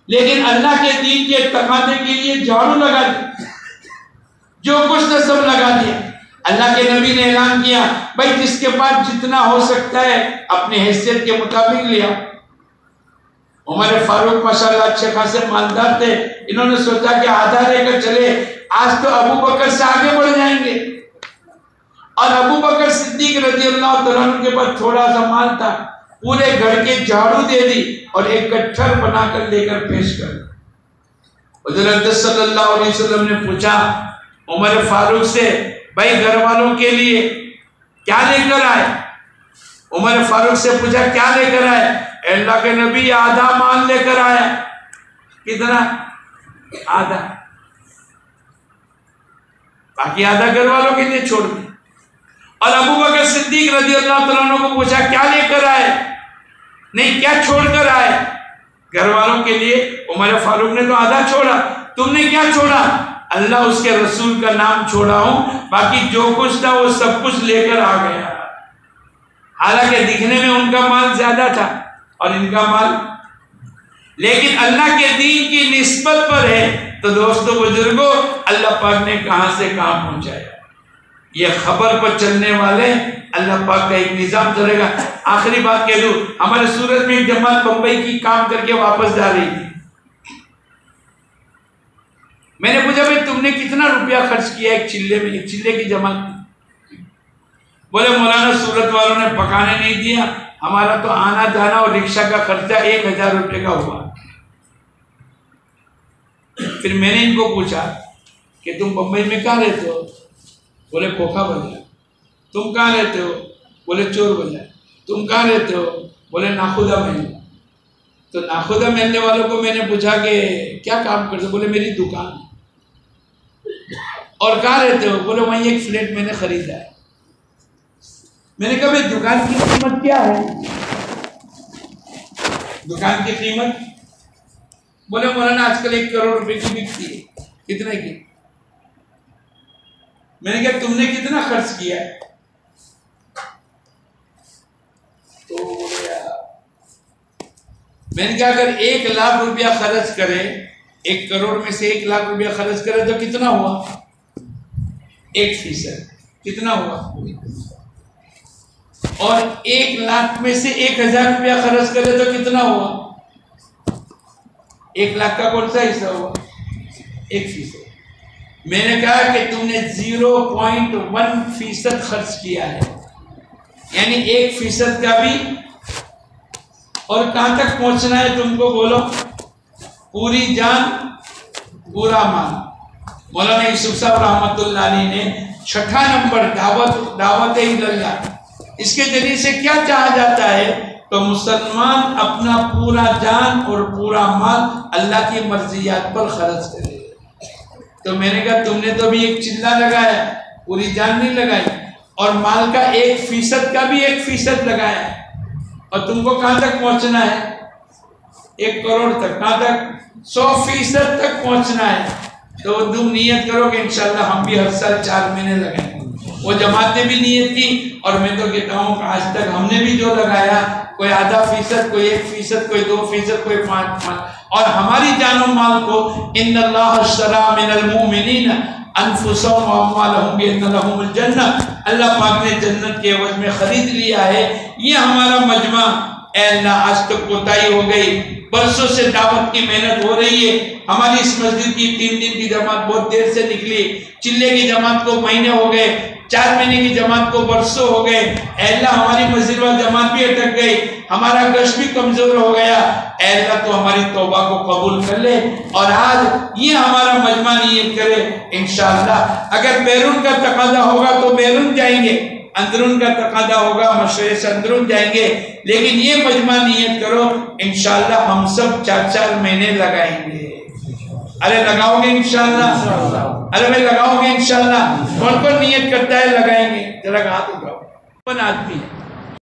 Speaker 1: لیکن اللہ کے دین کے تقاضے کے لیے جھاڑو لگا دیا، جو کچھ نہ سب لگا دیا. اللہ کے نبی نے اعلان کیا، بھائی جس کے پاس جتنا ہو سکتا ہے اپنی حیثیت کے مطابق لیا. عمر فاروق ماشاءاللہ اچھے خاصے مالدار تھے، انہوں نے سوچا کہ آدھا لے کر چلے، آج تو ابو بکر سے آگے بڑھ جائیں گے. اور ابو بکر صدیق رضی اللہ تعالیٰ عنہ کے پاس تھوڑا سا مال تھا، پورے گھر کے جھاڑو دے دی اور ایک گٹھر بنا کر لے کر پیش کر. حضرت صلی اللہ علیہ وسلم نے پوچھا عمر فاروق سے، بھائی گھر والوں کے لیے کیا لے کر آئے؟ عمر فاروق سے پوچھا کیا لے کر آئے؟ اللہ کے نبی آدھا مال لے کر آیا. کتنا؟ آدھا. باقی آدھا گھر والوں کے لیے چھوڑ دیا. اور ابو بکر صدیق رضی اللہ تعالیٰ عنہ کو پوچھا کیا لے کر آئے؟ نہیں، کیا چھوڑ کر آئے؟ گھر والوں کے لیے. عمر فاروق نے تو آدھا چھوڑا، تم نے کیا چھوڑا؟ اللہ اس کے رسول کا نام چھوڑا ہوں، باقی جو کچھ تھا وہ سب کچھ لے کر آ گیا. حالانکہ دکھنے میں ان کا مال زیادہ تھا اور ان کا مال، لیکن اللہ کے دین کی نسبت پر ہے. تو دوستو بزرگوں، اللہ پاک نے کہاں سے کہاں پہنچایا. یہ خبر پر چلنے والے اللہ پاک کا ایک نظام چلے گا. آخری بات کہہ دوں، ہمارے سورت میں ایک جماعت بمبئی کی کام کر کے واپس جا رہی تھی. میں نے پوچھا بھائی تم نے کتنا روپیہ خرچ کیا ایک چلے میں؟ ایک چلے کی جماعت. بولے مولانا سورت والوں نے پکانے نہیں دیا، ہمارا تو آنا جانا اور رکشہ کا خرچہ 1000 روپے کا ہوا. پھر میں نے ان کو پوچھا کہ تم بمبئی میں کہاں رہتے ہو؟ بولے کھوکھا بازار. تم کہاں رہتے ہو؟ بولے چور بازار. تم کہاں رہتے ہو؟ بولے ناخودہ محل. تو ناخودہ محلے والوں کو میں نے پوچھا کہ کیا کام کرتے؟ بولے میری دکان. اور کہاں رہتے ہو؟ بولے وہیں ایک فلیٹ میں نے خریدا ہے. میں نے کہا بھائی دکان کی قیمت کیا ہے؟ دکان کی قیمت؟ بولے مولانا آج کل 1 کروڑ روپے کی بکتی ہے. کتنے کی؟ میں نے کہا تم نے کتنا خرچ کیا ہے؟ تو میں نے کہا اگر 1 لاکھ روپیہ خرچ کرے، 1 کروڑ میں سے 1 لاکھ روپیہ خرچ کرے تو کتنا ہوا؟ 1%. کتنا ہوا؟ اور 1 لاکھ میں سے 1000 روپیہ خرچ کرے تو کتنا ہوا؟ 1 لاکھ کا کون سا حصہ ہوا؟ 1%. میں نے کہا کہ تم نے 0.1% خرچ کیا ہے، یعنی 1% کا بھی. اور کہاں تک پہنچنا ہے تم کو بولو؟ پوری جان پورا مال. مولانا یوسف صاحب رحمۃ اللہ علیہ نے 6 نمبر دعوت اللہ، اس کے ذریعے سے کیا چاہا جاتا ہے؟ تو مسلمان اپنا پورا جان اور پورا مال اللہ کی مرضیات پر خرچ کرے. تو میں نے کہا تم نے تو بھی ایک چلہ لگایا، پوری جان نہیں لگائی، اور مال کا 1% کا بھی 1% لگایا، اور تم کو کہاں تک پہنچنا ہے؟ 1 کروڑ تک. کہاں تک؟ 100% تک پہنچنا ہے. تو تم نیت کرو کہ انشاءاللہ ہم بھی ہر سال 4 مہینے لگائیں. وہ جماعت نے بھی نیت کی، اور میں تو کہتا ہوں کہ آج تک ہم نے بھی جو لگایا، کوئی 0.5%، کوئی 1%، کوئی 2%، کوئی 5%. اور ہماری جان و مال کو ان اللہ اشتری من المؤمنین انفسهم واموالهم بان لهم الجنہ، اللہ پاک نے جنت کے عوض میں خرید لیا ہے. یہ ہمارا مجمع اے اللہ آج تک کوتاہی ہو گئی، برسوں سے دعوت کی محنت ہو رہی ہے. ہماری اس مسجد کی 3 دن کی جماعت بہت دیر سے نکلی، چلے کی جماعت کو مہینے ہو گئے، 4 مہینے کی جماعت کو برسوں ہو گئے. اے اللہ ہماری مسجد و جماعت بھی اٹک گئی، ہمارا گشت بھی کمزور ہو گیا. اے اللہ تو ہماری توبہ کو قبول کر لے. اور آج یہ ہمارا مجمع نیت کرے انشاءاللہ اگر بیرون کا تقاضا ہوگا تو بیرون جائیں گے، اندرون کا تقاضا ہوگا مشورے سے اندرون جائیں گے، لیکن یہ مجمع نیت کرو انشاءاللہ ہم سب 4 مہینے لگائیں گے. ارے لگاؤ گے انشاءاللہ؟ ارے بھائی لگاؤ گے انشاءاللہ؟ کون کون نیت کرتا ہے لگائیں گے؟ ذرا ہاتھ اٹھاؤ. آدمی ہے.